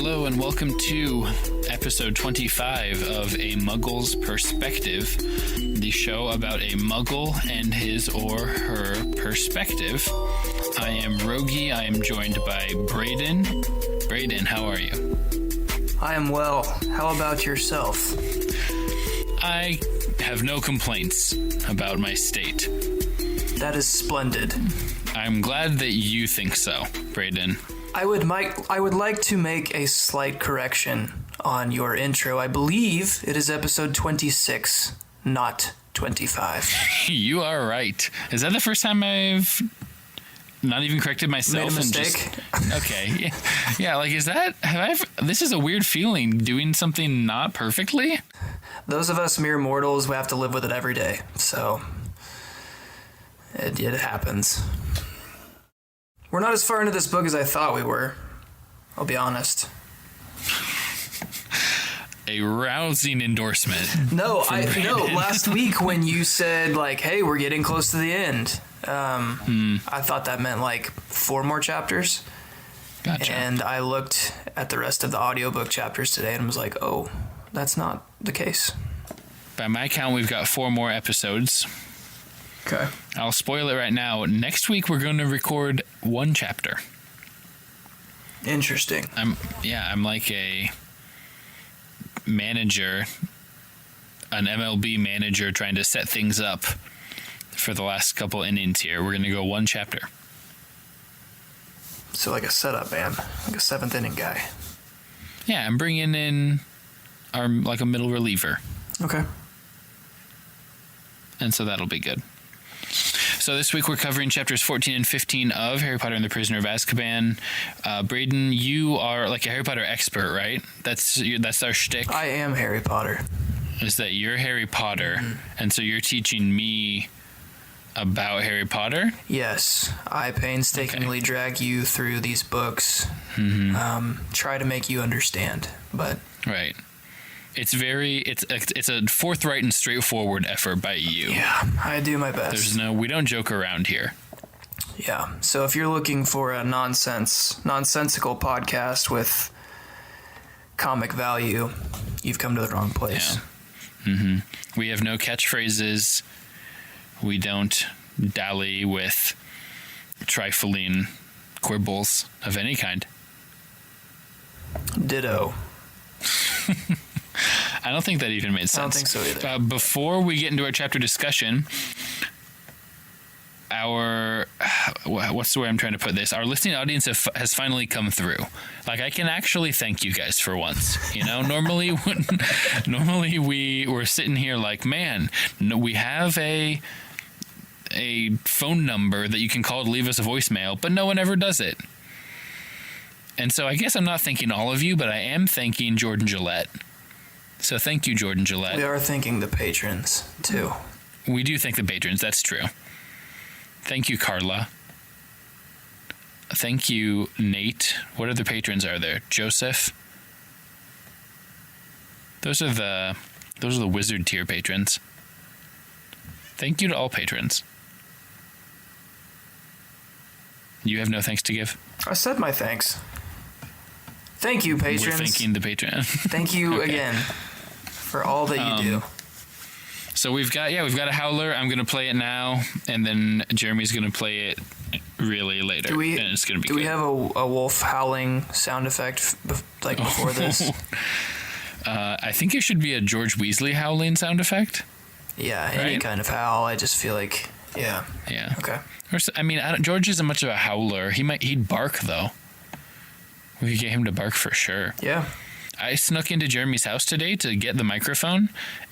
Hello and welcome to episode 25 of A Muggle's Perspective, the show about a Muggle and his or her perspective. I am Rogge. I am joined by Braden. Braden, how are you? I am well. How about yourself? I have no complaints about my state. That is splendid. I'm glad that you think so, Braden. I would like to make a slight correction on your intro. I believe it is episode 26, not 25. You are right. Is that the first time I've not even corrected myself? Made a mistake? Okay. Yeah, like, this is a weird feeling, doing something not perfectly. Those of us mere mortals, we have to live with it every day. So, it happens. We're not as far into this book as I thought we were. I'll be honest. A rousing endorsement. No, last week when you said, like, hey, we're getting close to the end, I thought that meant, like, 4 more chapters. Gotcha. And I looked at the rest of the audiobook chapters today and was like, oh, that's not the case. By my count, we've got 4 more episodes. Okay. I'll spoil it right now. Next week, we're going to record 1 chapter. Interesting. I'm like a manager, an MLB manager trying to set things up for the last couple innings here. We're going to go 1 chapter. So like a setup man, like a 7th inning guy. Yeah, I'm bringing in a middle reliever. Okay. And so that'll be good. So this week we're covering chapters 14 and 15 of Harry Potter and the Prisoner of Azkaban. Braden, you are like a Harry Potter expert, right? That's our shtick. I am Harry Potter. Is that you're Harry Potter, and so you're teaching me about Harry Potter? Yes, I painstakingly drag you through these books, try to make you understand, but... Right. It's a forthright and straightforward effort by you. Yeah, I do my best. We don't joke around here. Yeah, so if you're looking for a nonsensical podcast with comic value, you've come to the wrong place. Yeah. Mm-hmm. We have no catchphrases. We don't dally with trifling quibbles of any kind. Ditto. I don't think that even made sense. I don't think so either. Before we get into our chapter discussion, what's the way I'm trying to put this? Our listening audience has finally come through. Like, I can actually thank you guys for once. You know, normally we were sitting here like, man, we have a phone number that you can call to leave us a voicemail, but no one ever does it. And so I guess I'm not thanking all of you, but I am thanking Jordan Gillette. So thank you, Jordan Gillette. We are thanking the patrons, too. We do thank the patrons, that's true. Thank you, Carla. Thank you, Nate. What other patrons are there? Joseph? Those are the wizard tier patrons. Thank you to all patrons. You have no thanks to give? I said my thanks. Thank you, patrons. We're thanking the patron. Thank you again for all that you do. So we've got a Howler. I'm gonna play it now, and then Jeremy's gonna play it really later. And it's gonna be good. Do we have a wolf howling sound effect before this? I think it should be a George Weasley howling sound effect. Yeah, any kind of howl. I just feel like, yeah. Okay. George isn't much of a howler. He'd bark though. We could get him to bark for sure. Yeah. I snuck into Jeremy's house today to get the microphone,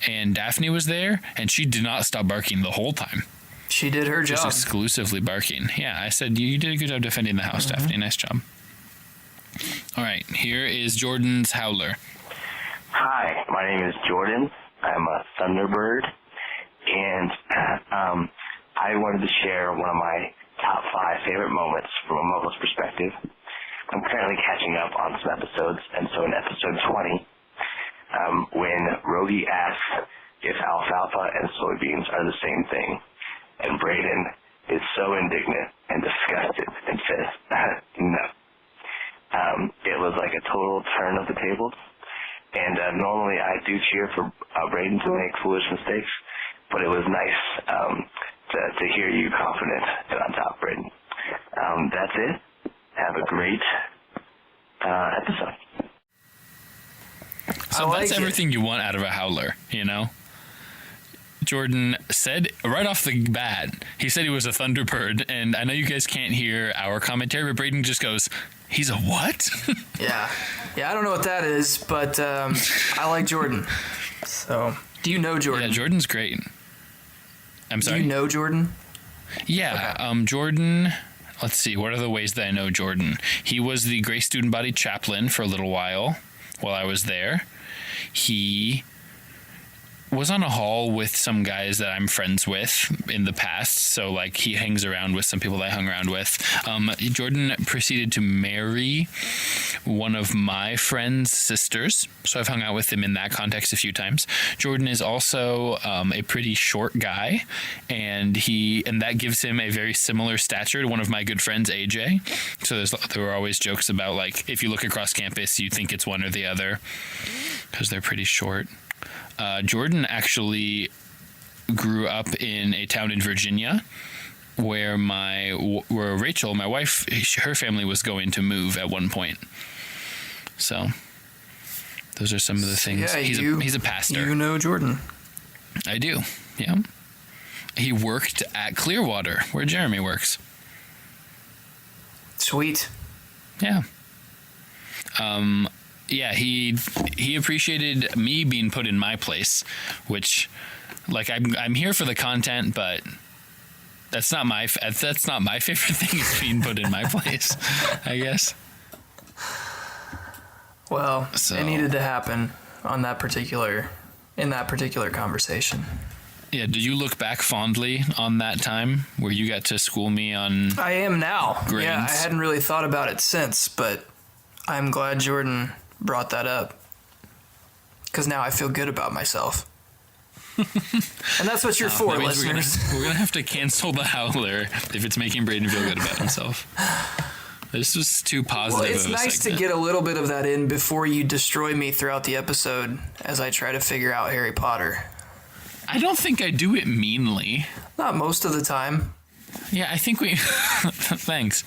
and Daphne was there, and she did not stop barking the whole time. She did her job. Just exclusively barking. Yeah, I said, you did a good job defending the house, Daphne. Nice job. All right, here is Jordan's Howler. Hi, my name is Jordan. I'm a Thunderbird, and I wanted to share one of my top 5 favorite moments from a Muggle's perspective. I'm currently catching up on some episodes, and so in episode 20, when Rogge asks if alfalfa and soybeans are the same thing, and Braden is so indignant and disgusted and says, no. it was like a total turn of the tables. And normally I do cheer for Braden to make foolish mistakes, but it was nice to hear you confident and on top, Braden. That's it. Have a great episode. So that's everything you want out of a Howler, you know? Jordan said right off the bat, he said he was a Thunderbird, and I know you guys can't hear our commentary, but Braden just goes, he's a what? Yeah, I don't know what that is, but I like Jordan. So, do you know Jordan? Yeah, Jordan's great. I'm sorry? Do you know Jordan? Yeah, Okay. Jordan, let's see, what are the ways that I know Jordan? He was the Grace Student Body Chaplain for a little while I was there. He was on a hall with some guys that I'm friends with in the past, so like he hangs around with some people that I hung around with. Jordan proceeded to marry one of my friend's sisters, so I've hung out with him in that context a few times. Jordan is also a pretty short guy, and that gives him a very similar stature to one of my good friends, AJ. So there were always jokes about like if you look across campus, you think it's one or the other because they're pretty short. Jordan actually grew up in a town in Virginia where Rachel, my wife, her family was going to move at one point. So those are some of the things. Yeah, he's a pastor. You know Jordan. I do. Yeah. He worked at Clearwater, where Jeremy works. Sweet. Yeah. Yeah, he appreciated me being put in my place, which, like, I'm here for the content, but that's not my favorite thing is being put in my place, I guess. Well, it needed to happen in that particular conversation. Yeah, did you look back fondly on that time where you got to school me on? I am now. Grains? Yeah, I hadn't really thought about it since, but I'm glad Jordan brought that up because now I feel good about myself. And that's what you're for, listeners. We're gonna have to cancel the Howler if it's making Braden feel good about himself. This was too positive. Well, it's nice to get a little bit of that in before you destroy me throughout the episode as I try to figure out Harry Potter. I don't think I do it meanly. Not most of the time. Yeah, I think we... Thanks.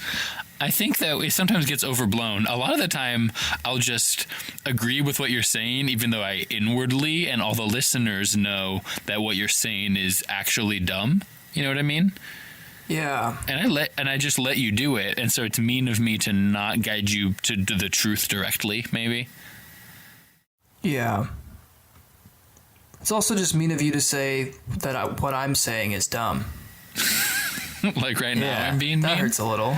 I think that it sometimes gets overblown. A lot of the time, I'll just agree with what you're saying, even though I inwardly and all the listeners know that what you're saying is actually dumb. You know what I mean? Yeah. And I just let you do it, and so it's mean of me to not guide you to the truth directly, maybe. Yeah. It's also just mean of you to say that what I'm saying is dumb. Like right now, I'm being mean. That hurts a little.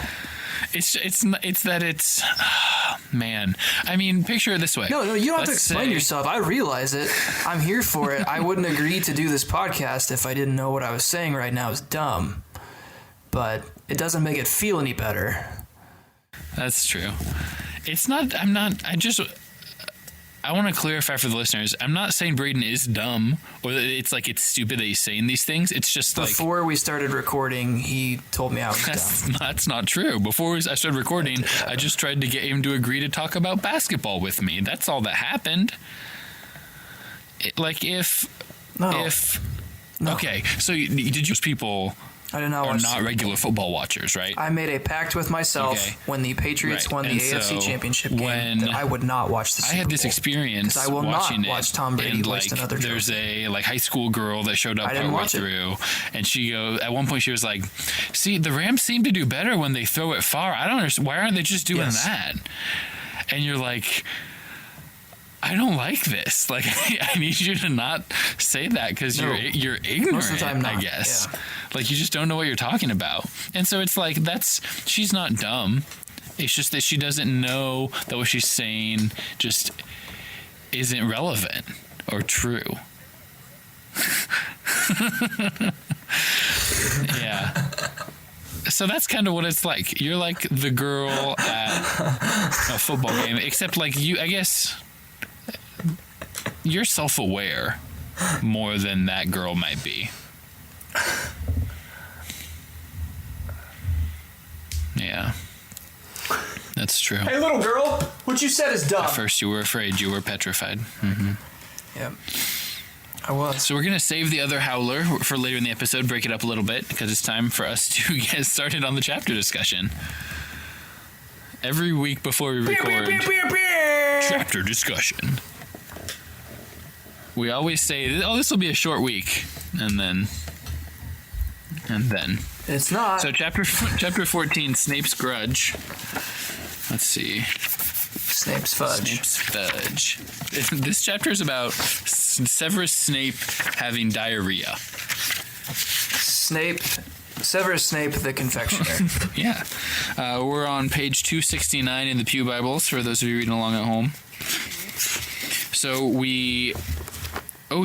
Man. I mean, picture it this way. No, you don't have to explain yourself. I realize it. I'm here for it. I wouldn't agree to do this podcast if I didn't know what I was saying right now is dumb. But it doesn't make it feel any better. That's true. I want to clarify for the listeners. I'm not saying Braden is dumb or that it's stupid that he's saying these things. It's just before we started recording, he told me I was dumb. That's not true. Before I started recording, I just tried to get him to agree to talk about basketball with me. That's all that happened. No. Okay, so did you people... I did not are watch not regular football watchers, right? I made a pact with myself when the Patriots won the AFC Championship game that I would not watch the Super Bowl. I had this experience I will watching not watch Tom Brady waste another trophy. There's a high school girl that showed up partway through, and she goes. At one point, she was like, "See, the Rams seem to do better when they throw it far. I don't understand. Why aren't they just doing that?" And you're like, I don't like this. Like, I need you to not say that because you're ignorant. Most of the time, not. I guess. Yeah. Like, you just don't know what you're talking about. And so it's like she's not dumb. It's just that she doesn't know that what she's saying just isn't relevant or true. Yeah. So that's kind of what it's like. You're like the girl at a football game, except like you, I guess. You're self-aware more than that girl might be. Yeah. That's true. Hey, little girl, what you said is dumb. At first you were afraid. You were petrified. Mm-hmm. Yeah, I was. So we're going to save the other Howler for later in the episode, break it up a little bit, because it's time for us to get started on the chapter discussion. Every week before we record chapter discussion, we always say, oh, this will be a short week. And then. It's not. So chapter 14, Snape's Grudge. Let's see. Snape's Fudge. Snape's Fudge. This chapter is about Severus Snape having diarrhea. Severus Snape, the confectioner. Yeah. We're on page 269 in the Pew Bibles, for those of you reading along at home. So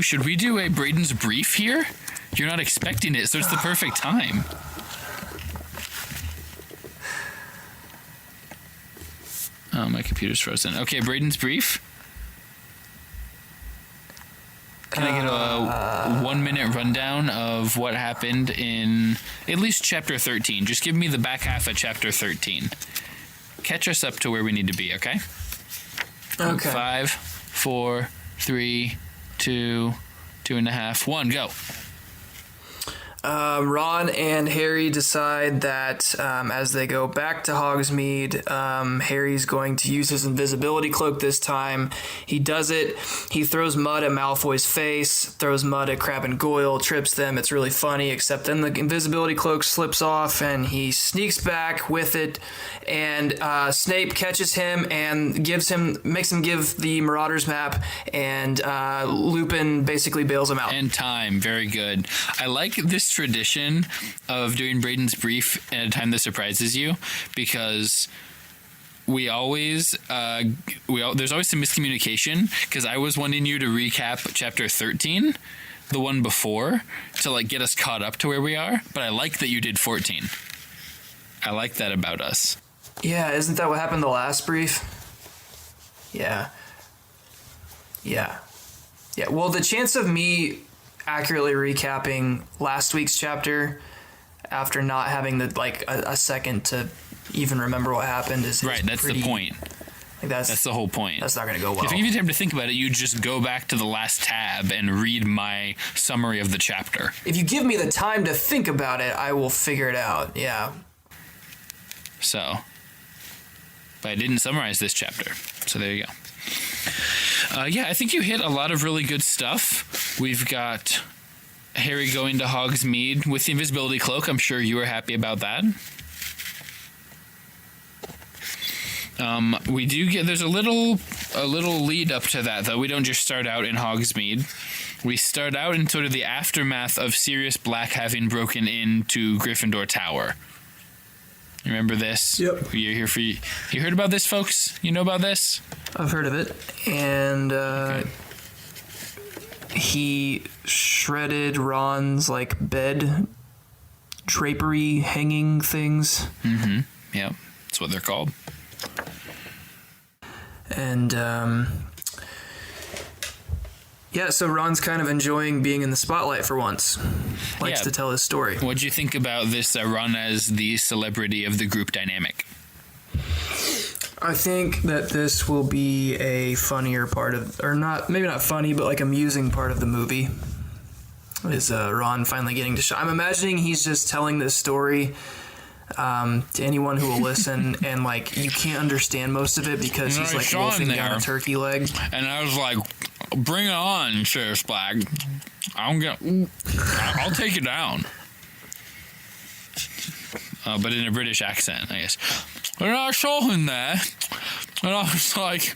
should we do a Braden's brief here? You're not expecting it, so it's the perfect time. Oh, my computer's frozen. Okay, Braden's brief. Can I get a 1 minute rundown of what happened in at least chapter 13? Just give me the back half of chapter 13. Catch us up to where we need to be, okay? Okay. 5, 4, 3, 2, 2.5, 1, go. Ron and Harry decide that as they go back to Hogsmeade, Harry's going to use his invisibility cloak this time. He does it. He throws mud at Malfoy's face, throws mud at Crabbe and Goyle, trips them. It's really funny, except then the invisibility cloak slips off and he sneaks back with it. And Snape catches him and makes him give the Marauders map, and Lupin basically bails him out. And time, very good. I like this tradition of doing Braden's brief at a time that surprises you, because there's always some miscommunication, because I was wanting you to recap chapter 13, the one before, to like get us caught up to where we are, but I like that you did 14. I like that about us. Yeah, isn't that what happened the last brief? Yeah. Well, the chance of me accurately recapping last week's chapter after not having a second to even remember what happened is right. That's pretty, the point. That's the whole point. That's not going to go well. If you give you time to think about it, you just go back to the last tab and read my summary of the chapter. If you give me the time to think about it, I will figure it out. Yeah. So, but I didn't summarize this chapter. So there you go. I think you hit a lot of really good stuff. We've got Harry going to Hogsmeade with the invisibility cloak. I'm sure you were happy about that. We do get, there's a little lead up to that, though. We don't just start out in Hogsmeade. We start out in sort of the aftermath of Sirius Black having broken into Gryffindor Tower. You remember this? Yep. You heard about this, folks? You know about this? I've heard of it. And he shredded Ron's bed drapery hanging things. Mm-hmm. Yeah, that's what they're called. And so Ron's kind of enjoying being in the spotlight for once. Likes to tell his story. What'd you think about this Ron as the celebrity of the group dynamic? I think that this will be a funnier part of, or not, maybe not funny, but amusing part of the movie. Is Ron finally getting to show? I'm imagining he's just telling this story to anyone who will listen, and you can't understand most of it because he's wolfing down a turkey leg. And I was like, "Bring it on, Sirius Black. I'll take it down." But in a British accent, I guess. And I saw him there, and I was like,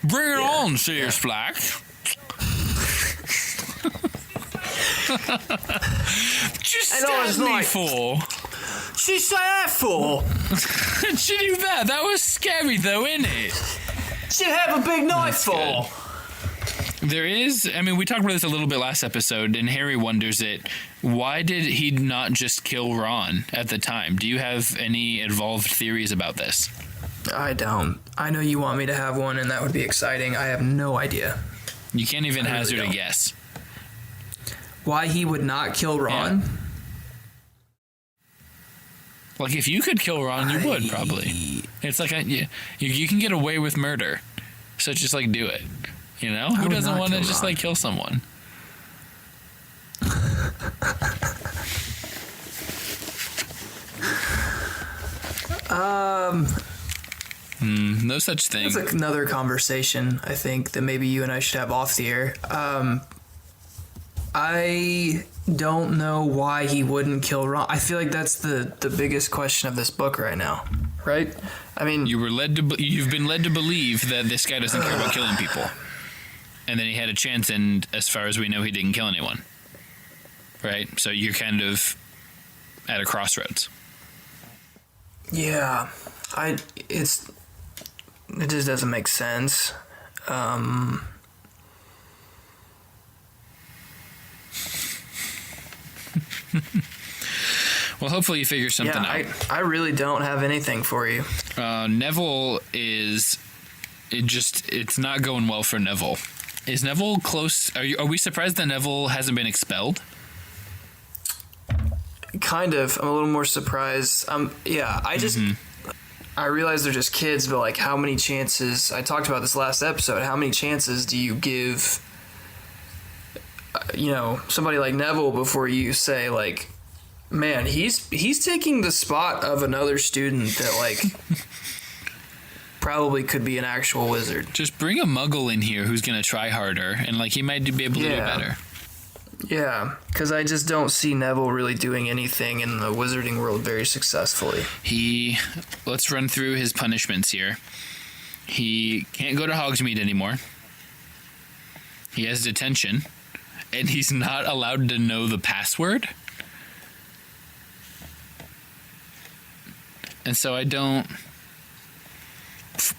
"Bring it on, Sirius Black." Just stabbed me for. She said that for. She knew that. That was scary, though, isn't it? She'd have a big knife for. There is, we talked about this a little bit last episode, and Harry wonders it. Why did he not just kill Ron at the time? Do you have any evolved theories about this? I don't. I know you want me to have one, and that would be exciting. I have no idea. You can't even hazard a guess. Why he would not kill Ron? Like, if you could kill Ron, you would, probably. It's like, you can get away with murder. So just, like, do it. You know? Who doesn't want to just, like, kill someone? No such thing. That's another conversation, I think, that maybe you and I should have off the air. I don't know why he wouldn't kill Ron. I feel like that's the biggest question of this book right now, right? I mean, you've been led to believe that this guy doesn't care about killing people, and then he had a chance, and as far as we know, he didn't kill anyone, right? So you're kind of at a crossroads. Yeah, it just doesn't make sense. Well, hopefully you figure something out. I really don't have anything for you. Neville it's not going well for Neville. Is Neville close? Are we surprised that Neville hasn't been expelled? Kind of. I'm a little more surprised. I realize they're just kids, but like, how many chances? I talked about this last episode. How many chances do you give, somebody like Neville before you say, like, man, he's taking the spot of another student that, like, probably could be an actual wizard. Just bring a Muggle in here who's gonna try harder, and like, he might be able to do better. Yeah, because I just don't see Neville really doing anything in the wizarding world very successfully. Let's run through his punishments here. He can't go to Hogsmeade anymore. He has detention, and he's not allowed to know the password. And so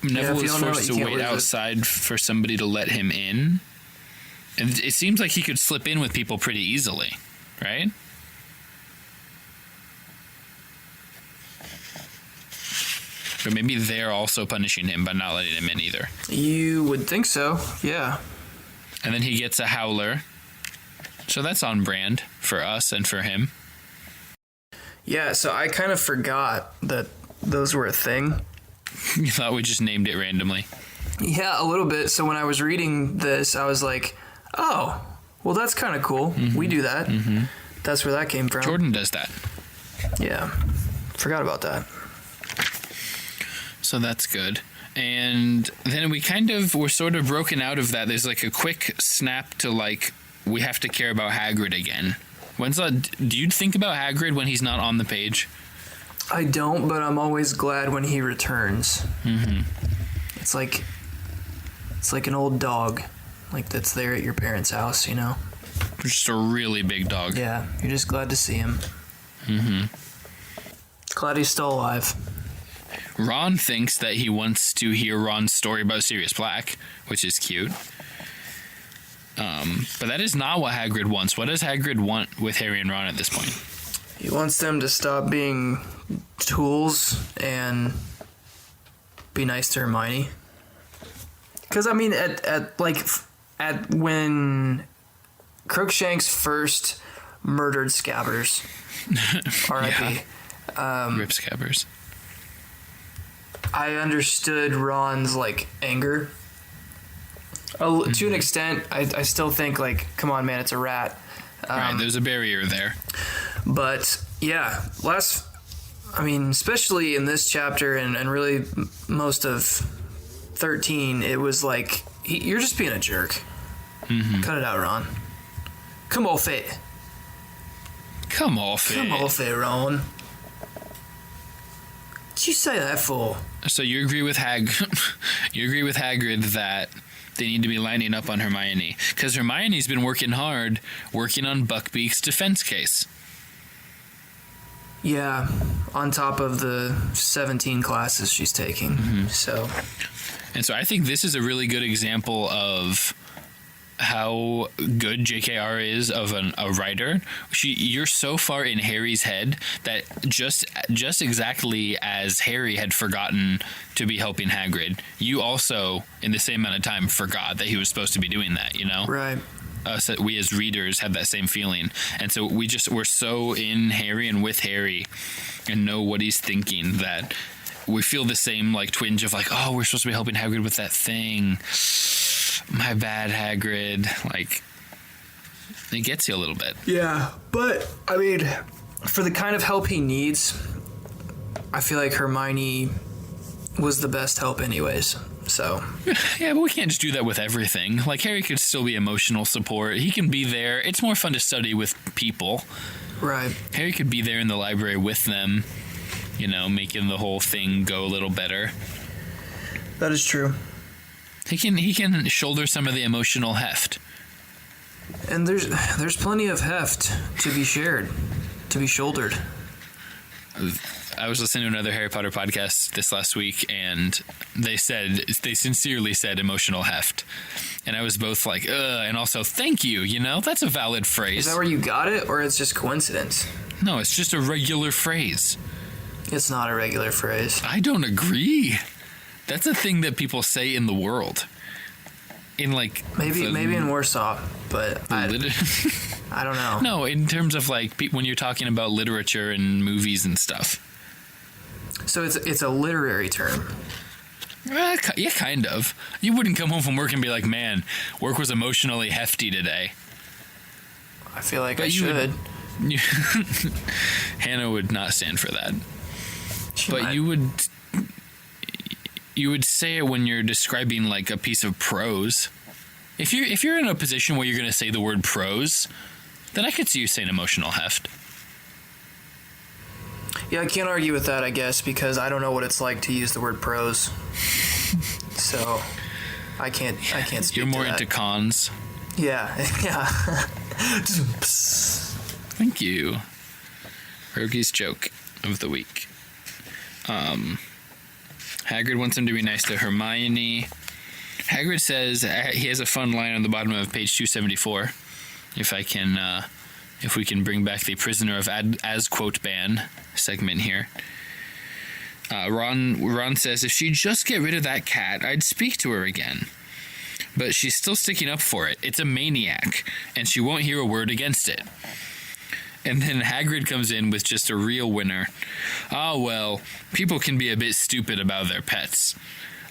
Neville was forced to wait outside for somebody to let him in. And it seems like he could slip in with people pretty easily, right? But maybe they're also punishing him by not letting him in either. You would think so, yeah. And then he gets a Howler. So that's on brand for us and for him. Yeah, so I kind of forgot that those were a thing. You thought we just named it randomly? Yeah, a little bit. So when I was reading this, I was like, oh, well, that's kind of cool. Mm-hmm. We do that. Mm-hmm. That's where that came from. Jordan does that. Yeah, forgot about that. So that's good. And then we're sort of broken out of that. There's like a quick snap to, like, we have to care about Hagrid again. Do you think about Hagrid when he's not on the page? I don't, but I'm always glad when he returns. Mm-hmm. It's like an old dog, like, that's there at your parents' house, you know? Just a really big dog. Yeah, you're just glad to see him. Mm-hmm. Glad he's still alive. Ron thinks that he wants to hear Ron's story about Sirius Black, which is cute. But that is not what Hagrid wants. What does Hagrid want with Harry and Ron at this point? He wants them to stop being tools and be nice to Hermione. Because, I mean, at when Crookshanks first murdered Scabbers, R.I.P. Rip Scabbers. I understood Ron's, like, anger. To an extent, I still think, like, come on, man, it's a rat. Right, there's a barrier there. But, yeah, especially in this chapter and really most of 13, it was like, you're just being a jerk. Mm-hmm. Cut it out, Ron. Come off it. Come off it, Ron. What'd you say that for? So you agree with Hagrid that they need to be lining up on Hermione, because Hermione's been working on Buckbeak's defense case. Yeah, on top of the 17 classes she's taking. Mm-hmm. So I think this is a really good example of how good JKR is of a writer. You're so far in Harry's head that just exactly as Harry had forgotten to be helping Hagrid, you also, in the same amount of time, forgot that he was supposed to be doing that, you know? Right. us, we as readers have that same feeling. And so we're so in Harry and with Harry and know what he's thinking that we feel the same like twinge of like, oh, we're supposed to be helping Hagrid with that thing. My bad, Hagrid. Like, it gets you a little bit. Yeah, but I mean, for the kind of help he needs, I feel like Hermione was the best help anyways. So yeah, but we can't just do that with everything. Like, Harry could still be emotional support. He can be there. It's more fun to study with people. Right. Harry could be there in the library with them, you know, making the whole thing go a little better. That is true. He can shoulder some of the emotional heft. And there's plenty of heft to be shared, to be shouldered. I was listening to another Harry Potter podcast this last week, and they sincerely said emotional heft. And I was both like, ugh, and also thank you, you know? That's a valid phrase. Is that where you got it, or it's just coincidence? No, it's just a regular phrase. It's not a regular phrase. I don't agree. That's a thing that people say in the world. In like... Maybe in Warsaw, but I don't know. No, in terms of like when you're talking about literature and movies and stuff. So it's a literary term. Yeah, kind of. You wouldn't come home from work and be like, man, work was emotionally hefty today. I feel like I should. Hannah would not stand for that. But might. you would say it when you're describing like a piece of prose. If you're in a position where you're going to say the word prose, then I could see you saying emotional heft. Yeah, I can't argue with that, I guess, because I don't know what it's like to use the word prose. So I can't speak. You're more to that. into cons. Yeah. Thank you. Rogge's joke of the week. Hagrid wants him to be nice to Hermione. Hagrid says he has a fun line on the bottom of page 274. If we can bring back the Prisoner of Azkaban segment here. Ron says, if she'd just get rid of that cat, I'd speak to her again. But she's still sticking up for it. It's a maniac, and she won't hear a word against it. And then Hagrid comes in with just a real winner. Oh, well, people can be a bit stupid about their pets.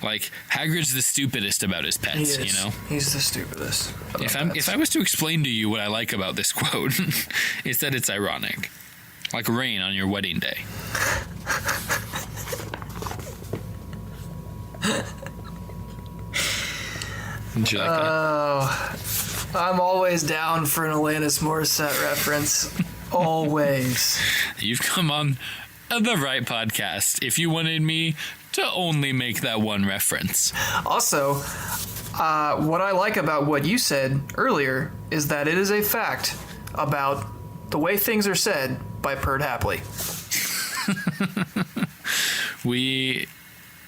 Like, Hagrid's the stupidest about his pets, you know? He's the stupidest. If I was to explain to you what I like about this quote, it's that it's ironic. Like rain on your wedding day. Did you like that? Oh, I'm always down for an Alanis Morissette reference. Always. You've come on the right podcast if you wanted me to only make that one reference. Also, what I like about what you said earlier is that it is a fact about the way things are said by Perd Hapley.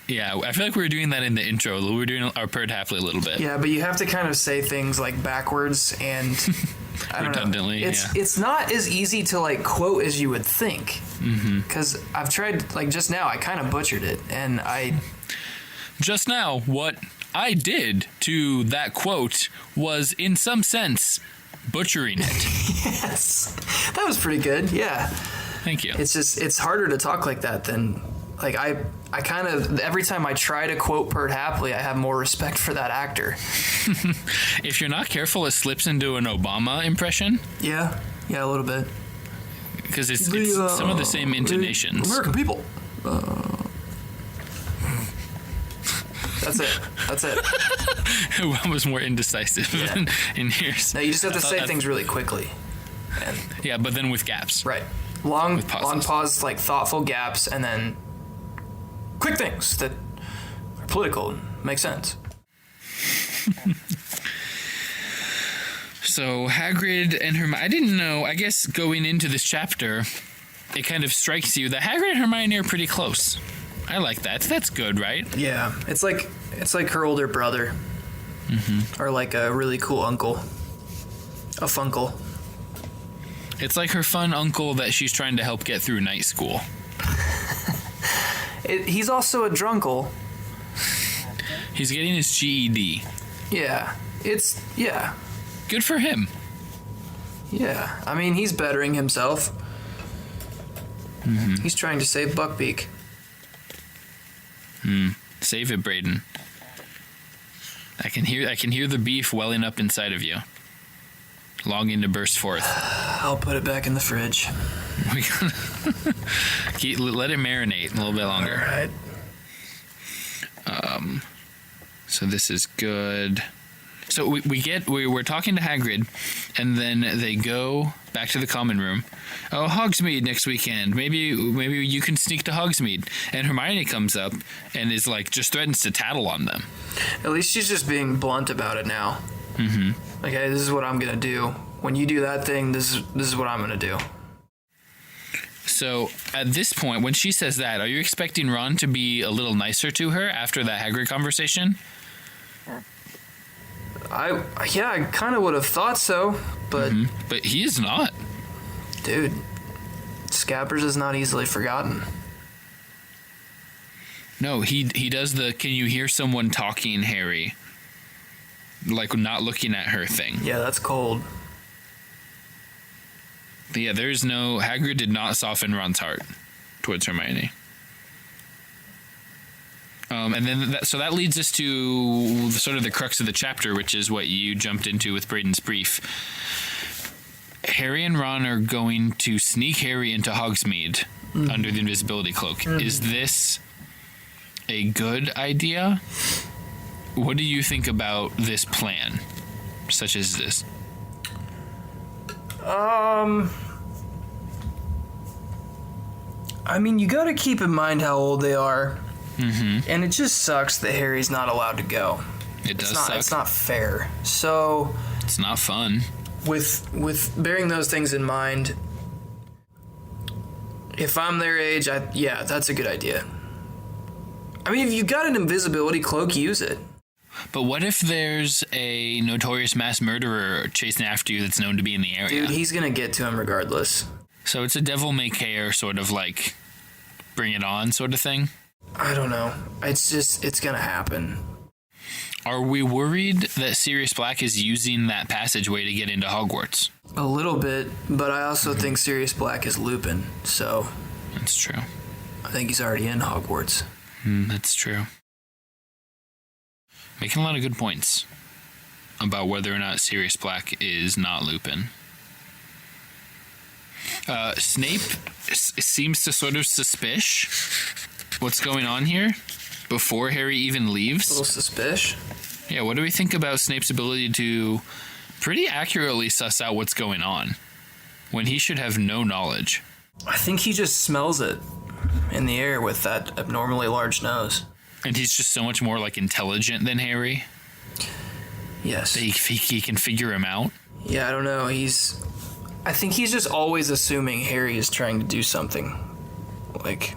Yeah, I feel like we were doing that in the intro. We were doing our Perd Hapley a little bit. Yeah, but you have to kind of say things like backwards and I don't redundantly. Know. It's not as easy to like quote as you would think. Because I've tried, like just now, I kind of butchered it, and Just now, what I did to that quote was, in some sense, butchering it. Yes, that was pretty good. Yeah. Thank you. It's harder to talk like that than like I kind of every time I try to quote Perd Hapley, I have more respect for that actor. If you're not careful, it slips into an Obama impression. Yeah, a little bit. Because it's some of the same intonations. American people. That's it. One was more indecisive in yours. No, you just have to say things really quickly. Yeah, but then with gaps. Right. Long pause, like thoughtful gaps, and then quick things that are political and make sense. So Hagrid and Hermione, I didn't know, I guess going into this chapter, it kind of strikes you that Hagrid and Hermione are pretty close. I like that. That's good, right? Yeah. It's like her older brother. Or like a really cool uncle. A funkle. It's like her fun uncle that she's trying to help get through night school. He's also a drunkle. He's getting his GED. Yeah. Good for him. Yeah, I mean, he's bettering himself. He's trying to save Buckbeak. Save it, Braden. I can hear the beef welling up inside of you, longing to burst forth. I'll put it back in the fridge. We gotta let it marinate a little bit longer. All right. So this is good. So we're talking to Hagrid, and then they go back to the common room. Oh, Hogsmeade next weekend. Maybe you can sneak to Hogsmeade. And Hermione comes up and is like, just threatens to tattle on them. At least she's just being blunt about it now. Like, hey, this is what I'm gonna do. When you do that thing, this is what I'm gonna do. So at this point, when she says that, are you expecting Ron to be a little nicer to her after that Hagrid conversation? I kind of would have thought so, but But he is not. dude, Scabbers is not easily forgotten. No, he does the "can you hear someone talking, Harry?" Like not looking at her thing. Yeah, that's cold. But yeah, there's no Hagrid did not soften Ron's heart towards Hermione. And then that leads us to sort of the crux of the chapter, which is what you jumped into with Braden's brief. Harry and Ron are going to sneak Harry into Hogsmeade under the invisibility cloak. Is this a good idea? What do you think about this plan, such as this? I mean, you gotta keep in mind how old they are. And it just sucks that Harry's not allowed to go. It does suck. It's not fair. So It's not fun. with bearing those things in mind, if I'm their age, that's a good idea. I mean, if you got an invisibility cloak, use it. But what if there's a notorious mass murderer chasing after you that's known to be in the area? Dude, he's gonna get to him regardless. So it's a devil may care sort of like bring it on sort of thing? I don't know. It's gonna happen. Are we worried that Sirius Black is using that passageway to get into Hogwarts? A little bit, but I also think Sirius Black is Lupin, so That's true. I think he's already in Hogwarts. That's true. Making a lot of good points about whether or not Sirius Black is not Lupin. Snape seems to sort of suspicious what's going on here before Harry even leaves. A little suspicious. Yeah, what do we think about Snape's ability to pretty accurately suss out what's going on when he should have no knowledge? I think he just smells it in the air with that abnormally large nose. And he's just so much more like intelligent than Harry. Yes. He can figure him out. Yeah, I don't know. I think he's just always assuming Harry is trying to do something like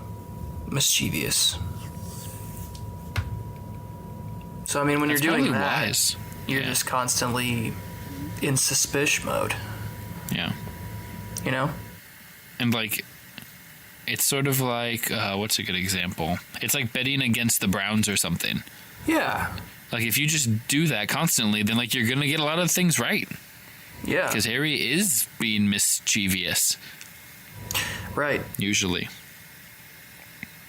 mischievous. So I mean, when That's you're doing probably that, wise. you're Yeah. just constantly in suspicion mode. Yeah. You know? And like, it's sort of like, what's a good example? It's like betting against the Browns or something. Yeah. Like if you just do that constantly, then like you're gonna get a lot of things right. Yeah. Because Harry is being mischievous. Right. Usually.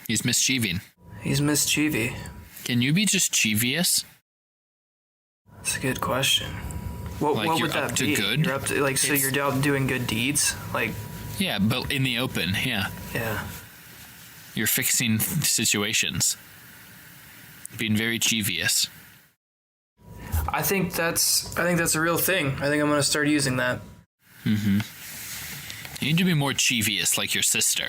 He's mischieving. He's mischievous. Can you be just chievous? That's a good question. What Like would you're that up to be? good? You're up to like so It's- you're out doing good deeds? Like Yeah, but in the open, yeah. yeah. You're fixing situations. Being very chievous. I think that's a real thing. I think I'm gonna start using that. You need to be more chievous like your sister.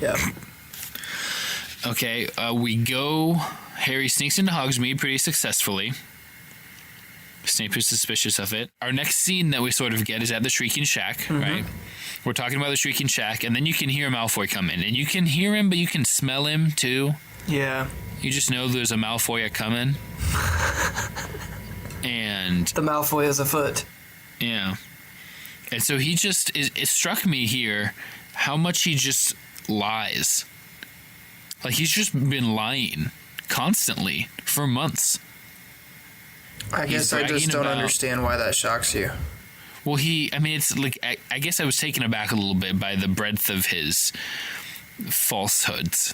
Yeah. Okay, we go. Harry sneaks into Hogsmeade pretty successfully. Snape is suspicious of it. Our next scene that we sort of get is at the Shrieking Shack, right? We're talking about the Shrieking Shack, and then you can hear Malfoy come in. And you can hear him, but you can smell him, too. Yeah. You just know there's a Malfoy coming. And, The Malfoy is afoot. yeah. And so he just, it struck me here how much he just lies. Like, he's just been lying constantly for months. I guess I just don't understand why that shocks you. Well, it's like, I guess I was taken aback a little bit by the breadth of his falsehoods.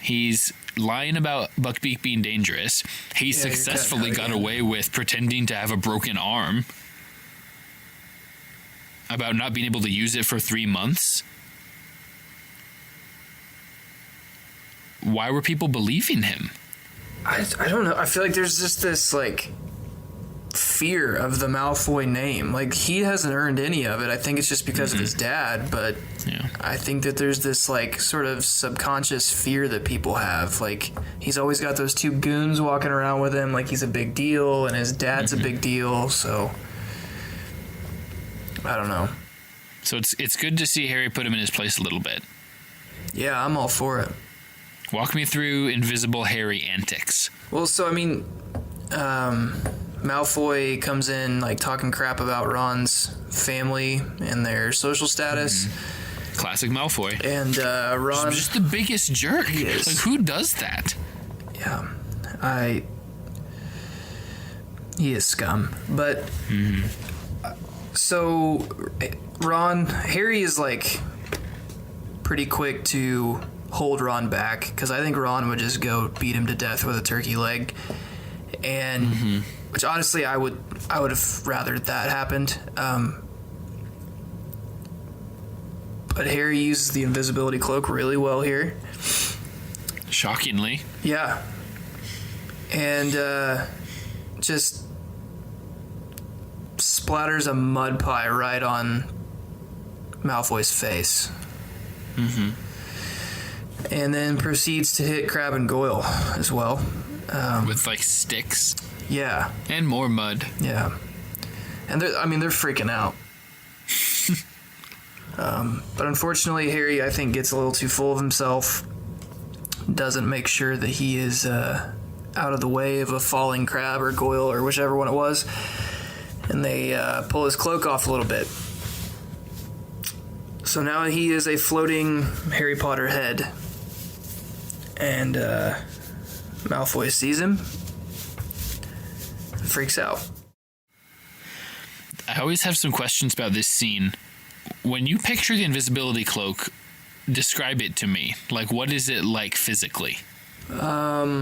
He's lying about Buckbeak being dangerous. He successfully got away with pretending to have a broken arm. About not being able to use it for 3 months. Why were people believing him? I don't know. I feel like there's just this, like, fear of the Malfoy name. Like, he hasn't earned any of it. I think it's just because of his dad, but I think that there's this, like, sort of subconscious fear that people have. Like, he's always got those 2 goons walking around with him like he's a big deal, and his dad's a big deal, so I don't know. So it's good to see Harry put him in his place a little bit. Yeah, I'm all for it. Walk me through Invisible Harry antics. Well, so, I mean, Malfoy comes in, like, talking crap about Ron's family and their social status. Classic Malfoy. And Ron... He's just the biggest jerk. He is. Like, who does that? Yeah. He is scum. But... So, Harry is, like, pretty quick to hold Ron back, because I think Ron would just go beat him to death with a turkey leg. And... Which, honestly, I would have rathered that happened. But Harry uses the invisibility cloak really well here. Shockingly. Yeah. And just splatters a mud pie right on Malfoy's face. And then proceeds to hit Crabbe and Goyle as well. With, like, sticks. Yeah. And more mud. Yeah. And they're freaking out. But unfortunately, Harry, I think, gets a little too full of himself. Doesn't make sure that he is out of the way of a falling Crabbe or Goyle or whichever one it was. And they pull his cloak off a little bit. So now he is a floating Harry Potter head. And Malfoy sees him. Freaks out. I always have some questions about this scene. When you picture the invisibility cloak, describe it to me. Like, what is it like physically? Are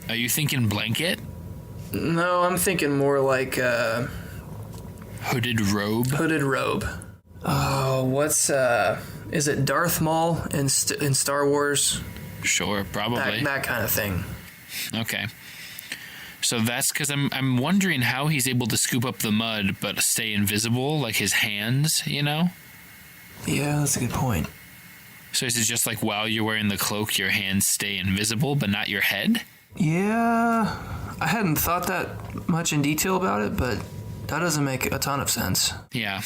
you thinking blanket? No, I'm thinking more like hooded robe. Hooded robe. Oh, what's is it Darth Maul in Star Wars? Sure, probably. That kind of thing. Okay. So that's because I'm wondering how he's able to scoop up the mud but stay invisible, like his hands, you know? Yeah, that's a good point. So is it just like while you're wearing the cloak, your hands stay invisible but not your head? Yeah, I hadn't thought that much in detail about it, but that doesn't make a ton of sense. Yeah,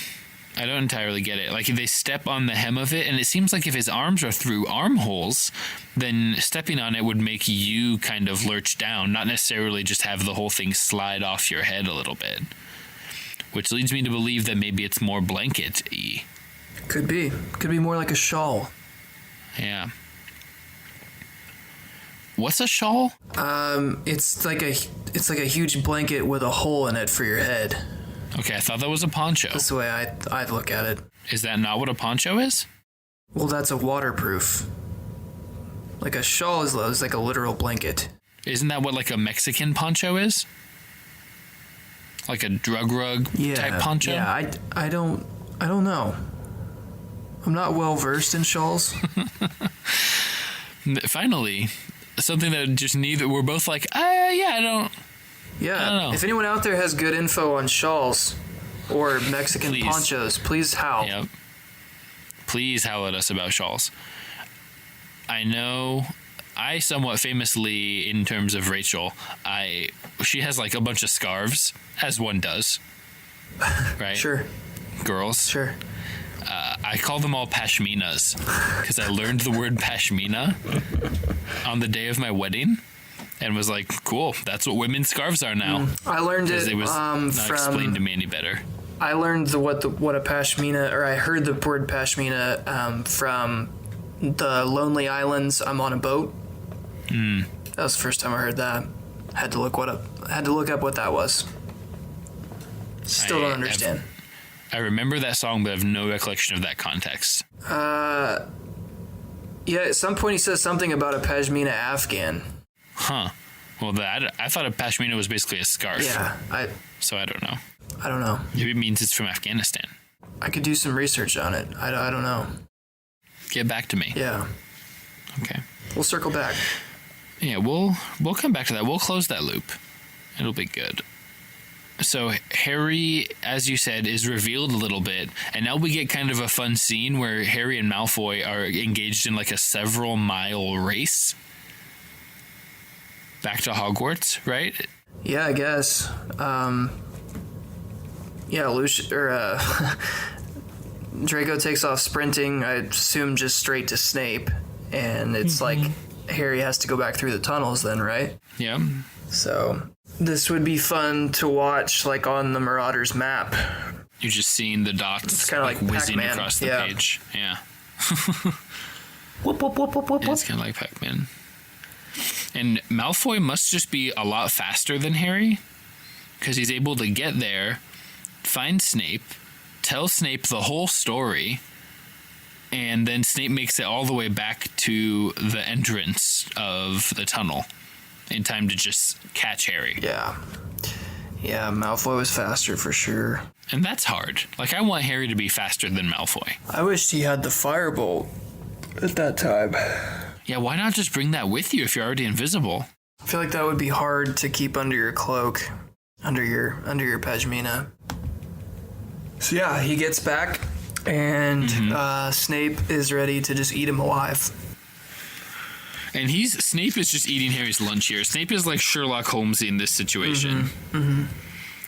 I don't entirely get it. Like, they step on the hem of it, and it seems like if his arms are through armholes, then stepping on it would make you kind of lurch down, not necessarily just have the whole thing slide off your head a little bit. Which leads me to believe that maybe it's more blanket-y. Could be. Could be more like a shawl. Yeah. What's a shawl? It's like a huge blanket with a hole in it for your head. Okay, I thought that was a poncho. That's the way I'd look at it. Is that not what a poncho is? Well, that's a waterproof. Like a shawl is like a literal blanket. Isn't that what like a Mexican poncho is? Like a drug rug type poncho? Yeah, I don't know. I'm not well versed in shawls. Finally, something that just we're both like, I don't know. If anyone out there has good info on shawls or Mexican ponchos, please howl. Yep. Please howl at us about shawls. I know I somewhat famously, in terms of Rachel, she has like a bunch of scarves, as one does. Right? Sure. Girls. Sure. I call them all pashminas because I learned the word pashmina on the day of my wedding and was like, cool, that's what women's scarves are now. I learned it was not explained to me any better. I learned what a pashmina, or I heard the word pashmina from the Lonely Islands. I'm on a boat. That was the first time I heard that. Had to look up what that was. Still don't understand. I remember that song, but I have no recollection of that context. Yeah, at some point he says something about a Pashmina Afghan. Huh. Well, I thought a pashmina was basically a scarf. Yeah, So I don't know. I don't know. Maybe it means it's from Afghanistan. I could do some research on it. I don't know. Get back to me. Yeah. Okay. We'll circle back. Yeah, we'll come back to that. We'll close that loop. It'll be good. So Harry, as you said, is revealed a little bit, and now we get kind of a fun scene where Harry and Malfoy are engaged in like a several-mile race back to Hogwarts, right? Yeah, I guess. Draco takes off sprinting, I assume just straight to Snape, and it's like Harry has to go back through the tunnels then, right? Yeah. So this would be fun to watch, like on the Marauders map. You're just seeing the dots It's kind of like whizzing Pac-Man. across the page. Yeah. Whoop, whoop, whoop, whoop, whoop, Yeah, it's kind of like Pac-Man. And Malfoy must just be a lot faster than Harry, because he's able to get there, find Snape, tell Snape the whole story, and then Snape makes it all the way back to the entrance of the tunnel in time to just catch Harry. Yeah. Yeah, Malfoy was faster for sure. And that's hard. Like, I want Harry to be faster than Malfoy. I wished he had the firebolt at that time. Yeah, why not just bring that with you if you're already invisible? I feel like that would be hard to keep under your cloak, under your Pashmina. So yeah, he gets back, and Snape is ready to just eat him alive. And Snape is just eating Harry's lunch here. Snape is like Sherlock Holmes in this situation.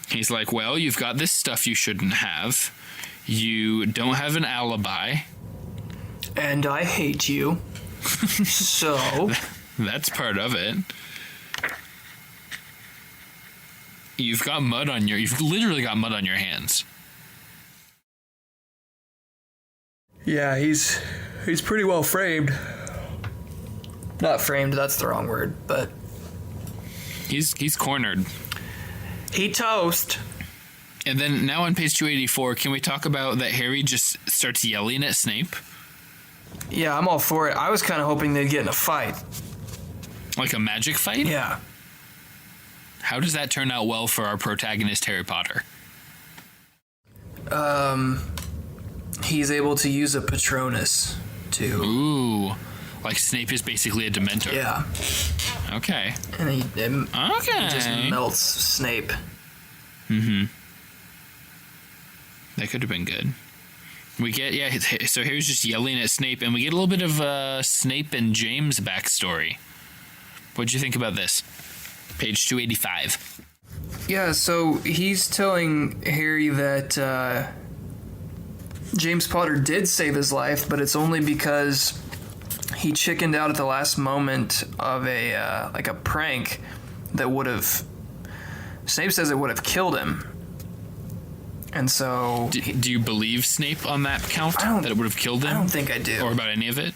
He's like, well, you've got this stuff you shouldn't have. You don't have an alibi. And I hate you. So that's part of it. You've literally got mud on your hands. yeah, he's pretty well framed. Not framed, that's the wrong word, but He's cornered. he toast. And then now on page 284, can we talk about that Harry just starts yelling at Snape? Yeah, I'm all for it. I was kind of hoping they'd get in a fight. Like a magic fight? Yeah. How does that turn out well for our protagonist, Harry Potter? He's able to use a Patronus to... Ooh. Like Snape is basically a Dementor. Yeah. Okay. And he just Okay. melts Snape. That could have been good. We get, so Harry's just yelling at Snape, and we get a little bit of Snape and James backstory. What'd you think about this? Page 285. Yeah, so he's telling Harry that James Potter did save his life, but it's only because he chickened out at the last moment of a prank that would have... Snape says it would have killed him. And so... Do you believe Snape on that count? That it would have killed him? I don't think I do. Or about any of it?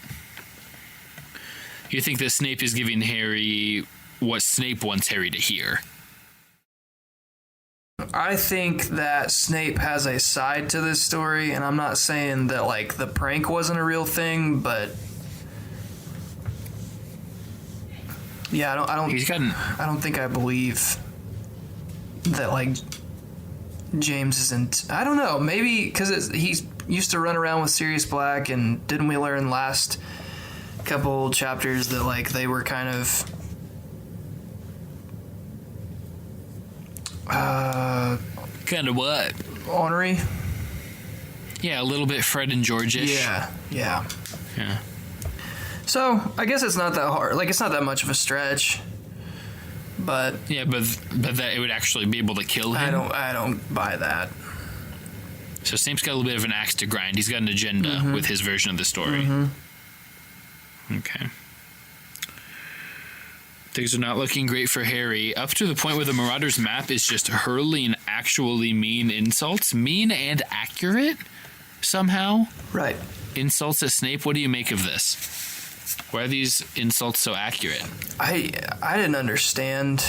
You think that Snape is giving Harry what Snape wants Harry to hear? I think that Snape has a side to this story, and I'm not saying that, like, the prank wasn't a real thing, but... Yeah, I don't think I believe that, like... James isn't... I don't know. Maybe because he used to run around with Sirius Black, and didn't we learn last couple chapters that, like, they were kind of... Kind of what? ornery? Yeah, a little bit Fred and George-ish. Yeah. Yeah. So, I guess it's not that hard. Like, it's not that much of a stretch. But... Yeah, but that it would actually be able to kill him? I don't buy that. So Snape's got a little bit of an axe to grind. He's got an agenda with his version of the story. Okay. Things are not looking great for Harry, up to the point where the Marauders map is just hurling actually mean insults. Mean and accurate, somehow. Right. Insults at Snape. What do you make of this? Why are these insults so accurate? I didn't understand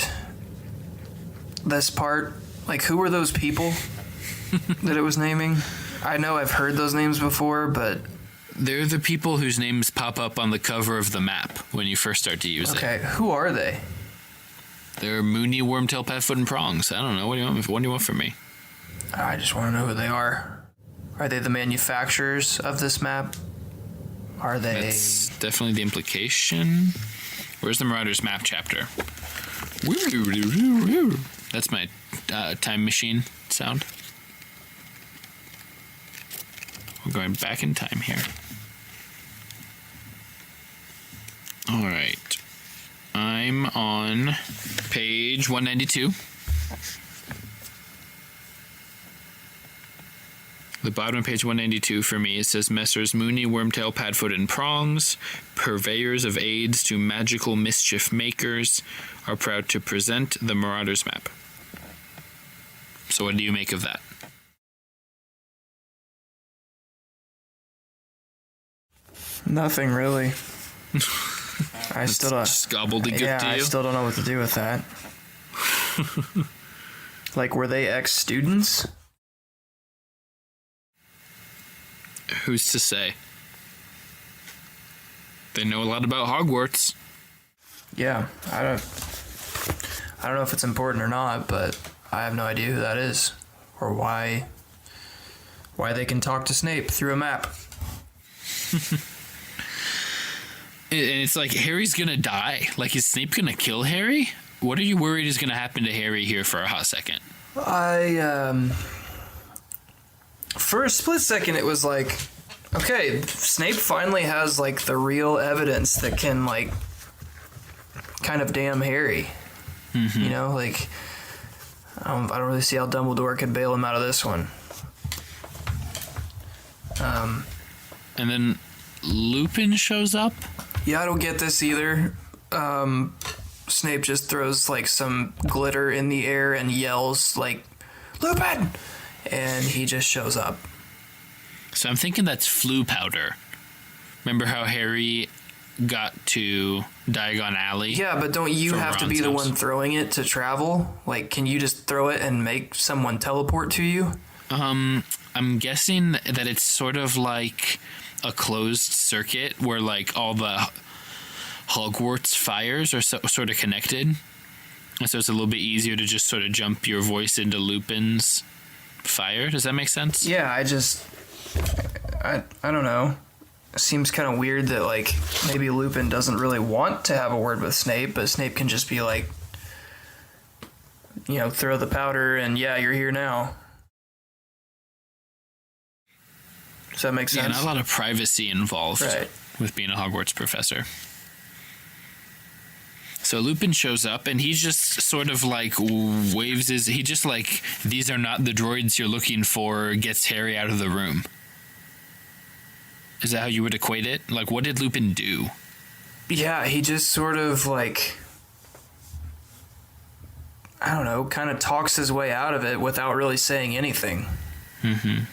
this part. Like, who were those people that it was naming? I know I've heard those names before, but... They're the people whose names pop up on the cover of the map when you first start to use it. Okay, who are they? They're Mooney, Wormtail, Padfoot, and Prongs. I don't know. What do you want from me? I just want to know who they are. Are they the manufacturers of this map? Are they... That's definitely the implication. Where's the Marauders map chapter? That's my time machine sound. We're going back in time here. All right. I'm on page 192. The bottom of page 192 for me, it says Messrs. Mooney, Wormtail, Padfoot, and Prongs, purveyors of aids to magical mischief makers, are proud to present the Marauders map. So what do you make of that? Nothing, really. I still don't... Just gobbledygook to you? I still don't know what to do with that. Like, were they ex-students? Who's to say? They know a lot about Hogwarts. Yeah, I don't know if it's important or not, but I have no idea who that is or why they can talk to Snape through a map. And it's like, Harry's gonna die. Like, is Snape gonna kill Harry? What are you worried is gonna happen to Harry here for a hot second? For a split second, it was like, okay, Snape finally has, like, the real evidence that can, like, kind of damn Harry. Mm-hmm. You know, like, I don't really see how Dumbledore could bail him out of this one. And then Lupin shows up? Yeah, I don't get this either. Snape just throws, like, some glitter in the air and yells, like, Lupin! And he just shows up. So I'm thinking that's flu powder. Remember how Harry got to Diagon Alley? Yeah, but don't you have to be the one throwing it to travel? Like, can you just throw it and make someone teleport to you? I'm guessing that it's sort of like a closed circuit where, like, all the Hogwarts fires are sort of connected. And so it's a little bit easier to just sort of jump your voice into Lupin's fire. Does that make sense? Yeah, I don't know. It seems kind of weird that, like, maybe Lupin doesn't really want to have a word with Snape, but Snape can just be like, you know, throw the powder and, yeah, you're here now. Does that make sense? Yeah, not a lot of privacy involved right. with being a Hogwarts professor. So Lupin shows up, and he's just sort of like waves his... He just like, these are not the droids you're looking for, gets Harry out of the room. Is that how you would equate it? Like, what did Lupin do? Yeah, he just sort of, like... I don't know, kind of talks his way out of it without really saying anything. Mm-hmm.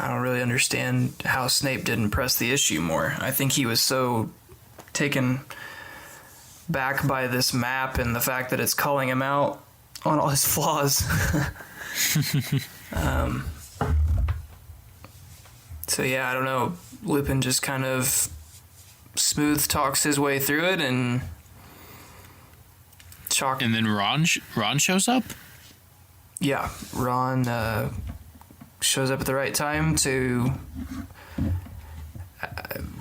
I don't really understand how Snape didn't press the issue more. I think he was so taken back by this map and the fact that it's calling him out on all his flaws. So yeah, I don't know. Lupin just kind of smooth talks his way through it and chalk. And then Ron shows up? Yeah, Ron shows up at the right time to,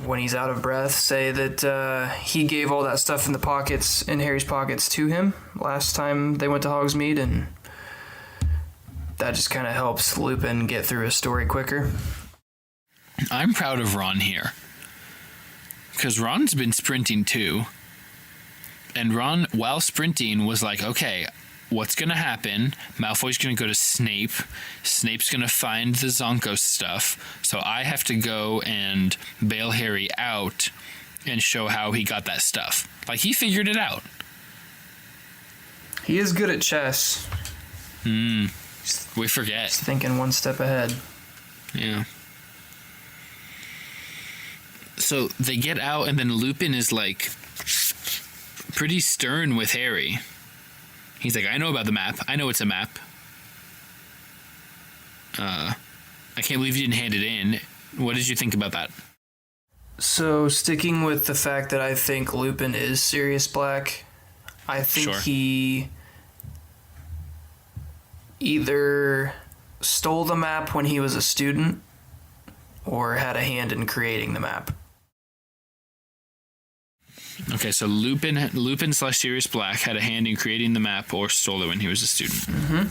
when he's out of breath, say that he gave all that stuff in Harry's pockets to him last time they went to Hogsmeade, and that just kind of helps Lupin get through his story quicker. I'm proud of Ron here, because Ron's been sprinting too, and Ron, while sprinting, was like, okay, what's going to happen? Malfoy's going to go to Snape. Snape's going to find the Zonko stuff. So I have to go and bail Harry out and show how he got that stuff. Like, he figured it out. He is good at chess. We forget. He's thinking one step ahead. Yeah. So they get out, and then Lupin is like pretty stern with Harry. He's like, I know about the map. I know it's a map. I can't believe you didn't hand it in. What did you think about that? So, sticking with the fact that I think Lupin is Sirius Black, I think he either stole the map when he was a student or had a hand in creating the map. Okay, so Lupin / Sirius Black had a hand in creating the map or stole it when he was a student. Mm-hmm.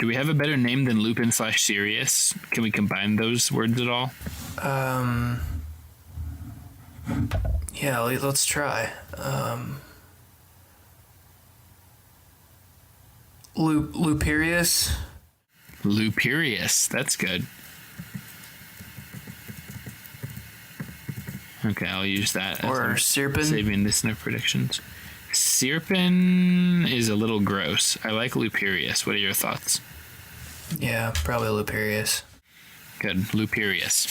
Do we have a better name than Lupin / Sirius? Can we combine those words at all? Yeah, let's try. Lupirius? Lupirius, that's good. Okay, I'll use that. Or Sirpin? Saving listener predictions. Sirpin is a little gross. I like Lupirius. What are your thoughts? Yeah, probably Lupirius. Good, Lupirius.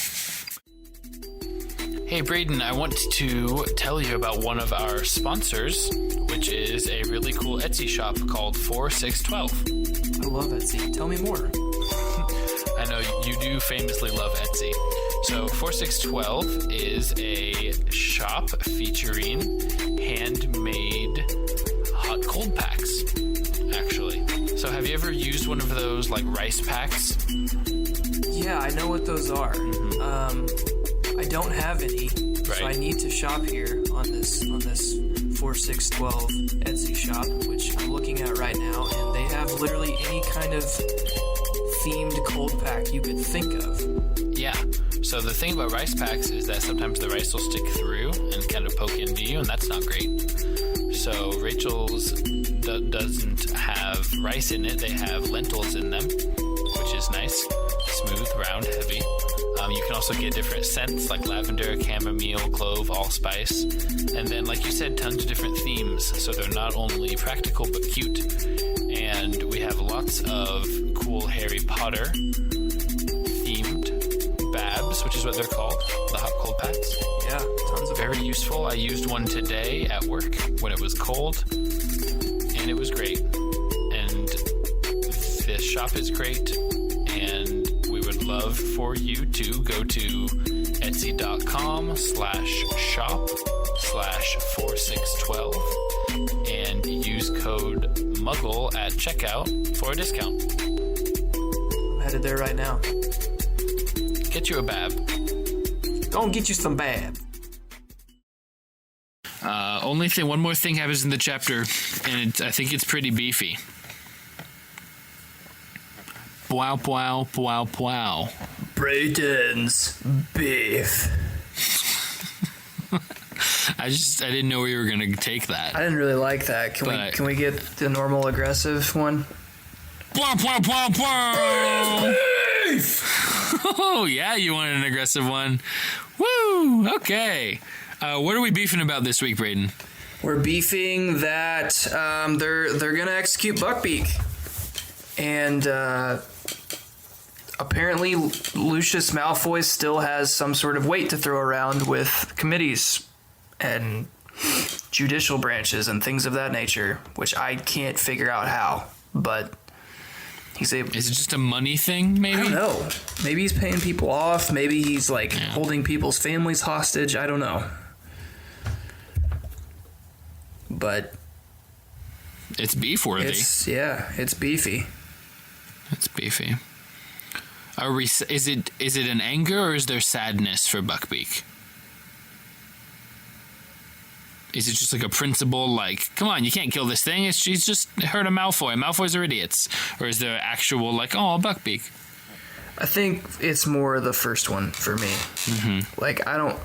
Hey Braden, I want to tell you about one of our sponsors, which is a really cool Etsy shop called 4612. I love Etsy. Tell me more. I know you do famously love Etsy. So 4612 is a shop featuring handmade hot cold packs, actually. So have you ever used one of those like rice packs? Yeah, I know what those are. Mm-hmm. I don't have any, so I need to shop here on this 4612 Etsy shop, which I'm looking at right now, and they have literally any kind of themed cold pack you could think of. Yeah. So the thing about rice packs is that sometimes the rice will stick through and kind of poke into you, and that's not great. So Rachel's doesn't have rice in it. They have lentils in them, which is nice. Smooth, round, heavy. You can also get different scents like lavender, chamomile, clove, allspice. And then, like you said, tons of different themes. So they're not only practical, but cute. And we have lots of cool Harry Potter themed babs, which is what they're called, the hot cold packs. Yeah, tons of Very useful. I used one today at work when it was cold, and it was great. And this shop is great, and we would love for you to go to etsy.com/shop/4612 and use code MUGGLE at checkout for a discount. I'm headed there right now. Get you a bab. Go and get you some bab. One more thing happens in the chapter, and I think it's pretty beefy. Plow, plow, plow, plow. Braden's beef. I didn't know we were gonna take that. I didn't really like that. Can we get the normal aggressive one? Plow, plow, plow, plow. Oh yeah, you wanted an aggressive one. Woo! Okay. What are we beefing about this week, Braden? We're beefing that they're gonna execute Buckbeak, and apparently Lucius Malfoy still has some sort of weight to throw around with committees and judicial branches and things of that nature, which I can't figure out how, but he's able. Is it just a money thing, maybe? I don't know. Maybe he's paying people off. Maybe he's holding people's families hostage. I don't know. But it's beef worthy. It's beefy. It's beefy. Are we? Is it an anger or is there sadness for Buckbeak? Is it just like a principle, like, come on, you can't kill this thing. She's just hurt a Malfoy. Malfoys are idiots. Or is there actual, like, oh, Buckbeak? I think it's more the first one for me. Mm-hmm. Like, I don't...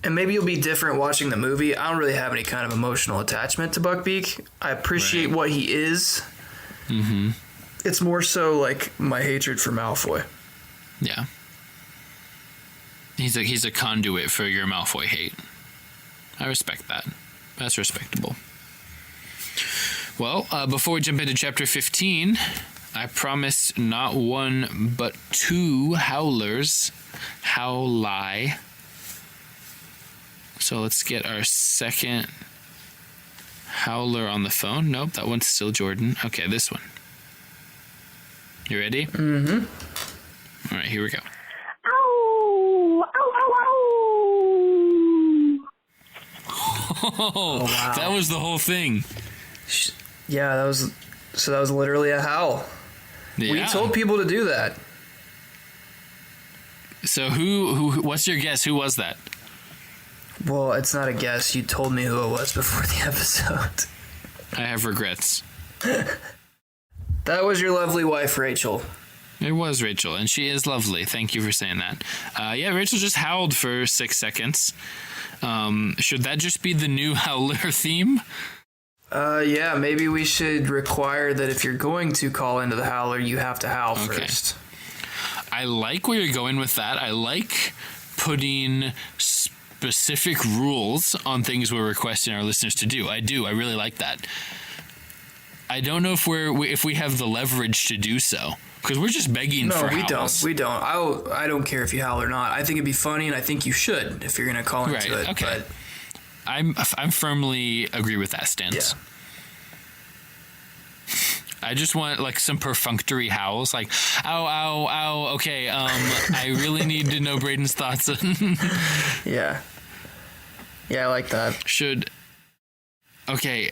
And maybe it'll be different watching the movie. I don't really have any kind of emotional attachment to Buckbeak. I appreciate what he is. Mm-hmm. It's more so, like, my hatred for Malfoy. Yeah. He's a conduit for your Malfoy hate. I respect that. That's respectable. Well, before we jump into Chapter 15, I promised not one, but 2 Howlers. Howli. So let's get our second Howler on the phone. Nope, that one's still Jordan. Okay, this one. You ready? Mm-hmm. All right, here we go. Ow! Ow, ow, Oh, wow. That was the whole thing. Yeah, that was literally a howl. Yeah. We told people to do that. So who what's your guess? Who was that? Well, it's not a guess. You told me who it was before the episode. I have regrets. That was your lovely wife, Rachel. It was Rachel, and she is lovely. Thank you for saying that. Yeah, Rachel just howled for 6 seconds. Should that just be the new Howler theme? Yeah, maybe we should require that if you're going to call into the Howler, you have to howl first. I like where you're going with that. I like putting specific rules on things we're requesting our listeners to do. I do. I really like that. I don't know if we have the leverage to do so, because we're just begging for howls. We don't. I don't care if you howl or not. I think it'd be funny, and I think you should if you're going to call into it. Okay. But I'm firmly agree with that stance. yeah. I just want like some perfunctory howls, like ow, ow, ow. Okay, I really need to know Braden's thoughts. Yeah. Yeah, I like that. Okay,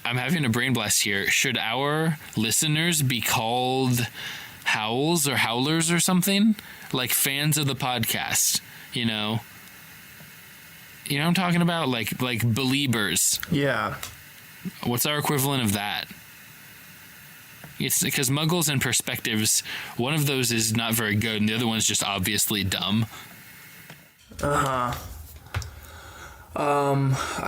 I'm having a brain blast here. Should our listeners be called howls or howlers or something? Like fans of the podcast, you know? You know what I'm talking about? Like believers. Yeah. What's our equivalent of that? It's because Muggles and Perspectives, one of those is not very good, and the other one's just obviously dumb. I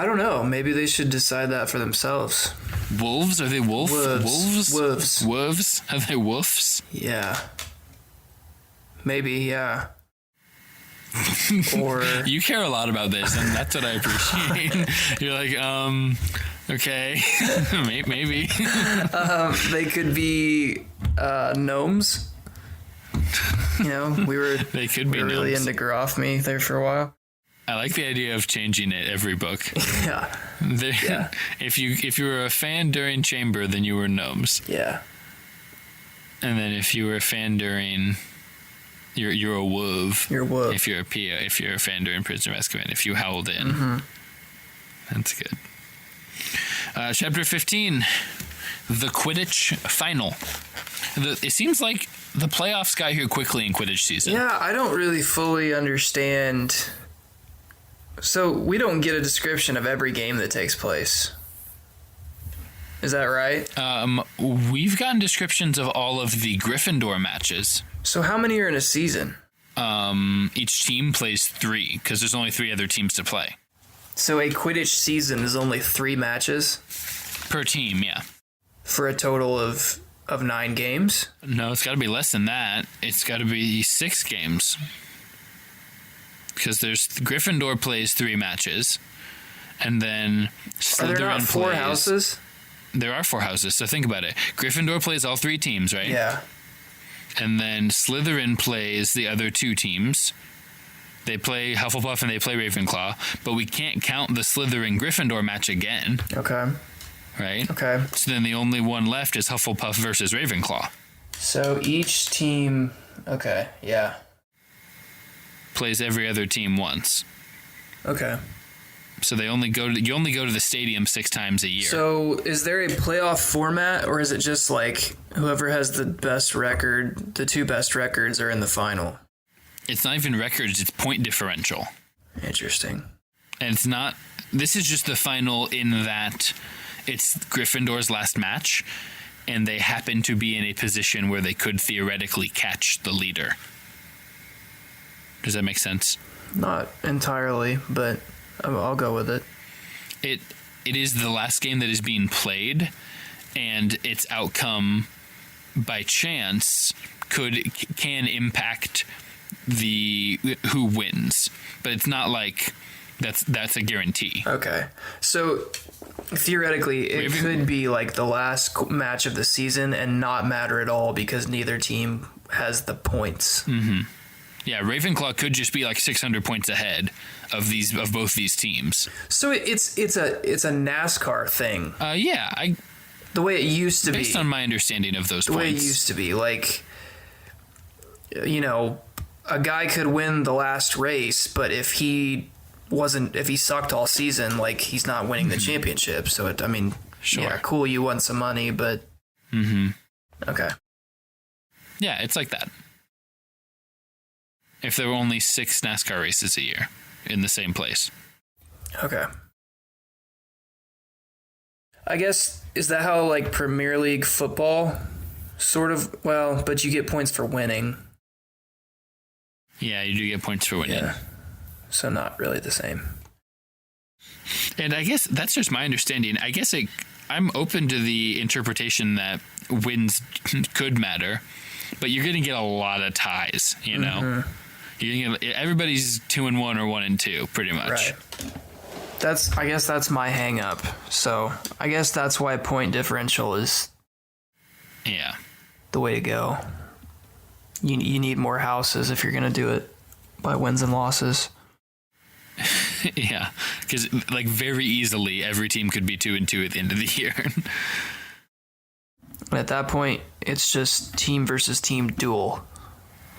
don't know. Maybe they should decide that for themselves. Wolves? Are they wolf? Wolves. Wolves? Wolves? Are they wolves? Yeah. Maybe, yeah. Or You care a lot about this, and that's what I appreciate. You're like, okay, maybe. they could be gnomes. You know, They could be really gnomes. into Grofme there for a while. I like the idea of changing it every book. Yeah. Yeah. If you were a fan during Chamber, then you were gnomes, Yeah. and then if you were a fan during, you're a wolf. You're a wolf. If you're a fan during Prisoner of Azkaban, if you howled in, that's good. Chapter 15, the Quidditch Final. It seems like the playoffs got here quickly in Quidditch season. Yeah, I don't really fully understand. So we don't get a description of every game that takes place. Is that right? We've gotten descriptions of all of the Gryffindor matches. So how many are in a season? Each team plays 3 because there's only 3 other teams to play So a Quidditch season is only 3 matches per team. Yeah. for a total of 9 games? No, it's got to be less than that. It's got to be 6 games because there's Gryffindor plays 3 matches, and then Slytherin Are there not 4 plays. houses? There are 4 houses, so think about it. Gryffindor plays all 3 teams, right? Yeah. And then Slytherin plays the other 2 teams. They play Hufflepuff and they play Ravenclaw, but we can't count the Slytherin-Gryffindor match again, Okay. right? Okay. So then the only one left is Hufflepuff versus Ravenclaw. So each team. Okay. Yeah. Plays every other team once. Okay. So you only go to the stadium 6 times a year. So is there a playoff format, or is it just like whoever has the best record, the 2 best records are in the final? It's not even records, it's point differential. Interesting. And it's not, this is just the final in that it's Gryffindor's last match, and they happen to be in a position where they could theoretically catch the leader. Does that make sense? Not entirely, but I'll go with it. It is the last game that is being played, and its outcome by chance can impact the who wins, but it's not like that's a guarantee. Okay. So theoretically, it could be like the last match of the season and not matter at all because neither team has the points. Mm-hmm. Yeah, Ravenclaw could just be like 600 points ahead of both these teams. So it's a NASCAR thing. The way it used to be. Based on my understanding of those points. The way it used to be, like, you know, a guy could win the last race, but if he sucked all season, like, he's not winning the championship. So sure. Yeah, cool, you won some money, but okay. Yeah, it's like that. If there were only 6 NASCAR races a year in the same place. Okay. I guess, is that how, like, Premier League football sort of, well, but you get points for winning. Yeah, you do get points for winning. Yeah. So not really the same. And I guess that's just my understanding. I guess I'm open to the interpretation that wins could matter, but you're going to get a lot of ties, you know? Everybody's 2-1 or 1-2, pretty much. Right. I guess that's my hang up. So I guess that's why point differential is the way to go. You need more houses if you're going to do it by wins and losses. Yeah, because like very easily every team could be 2-2 at the end of the year. And at that point, it's just team versus team duel,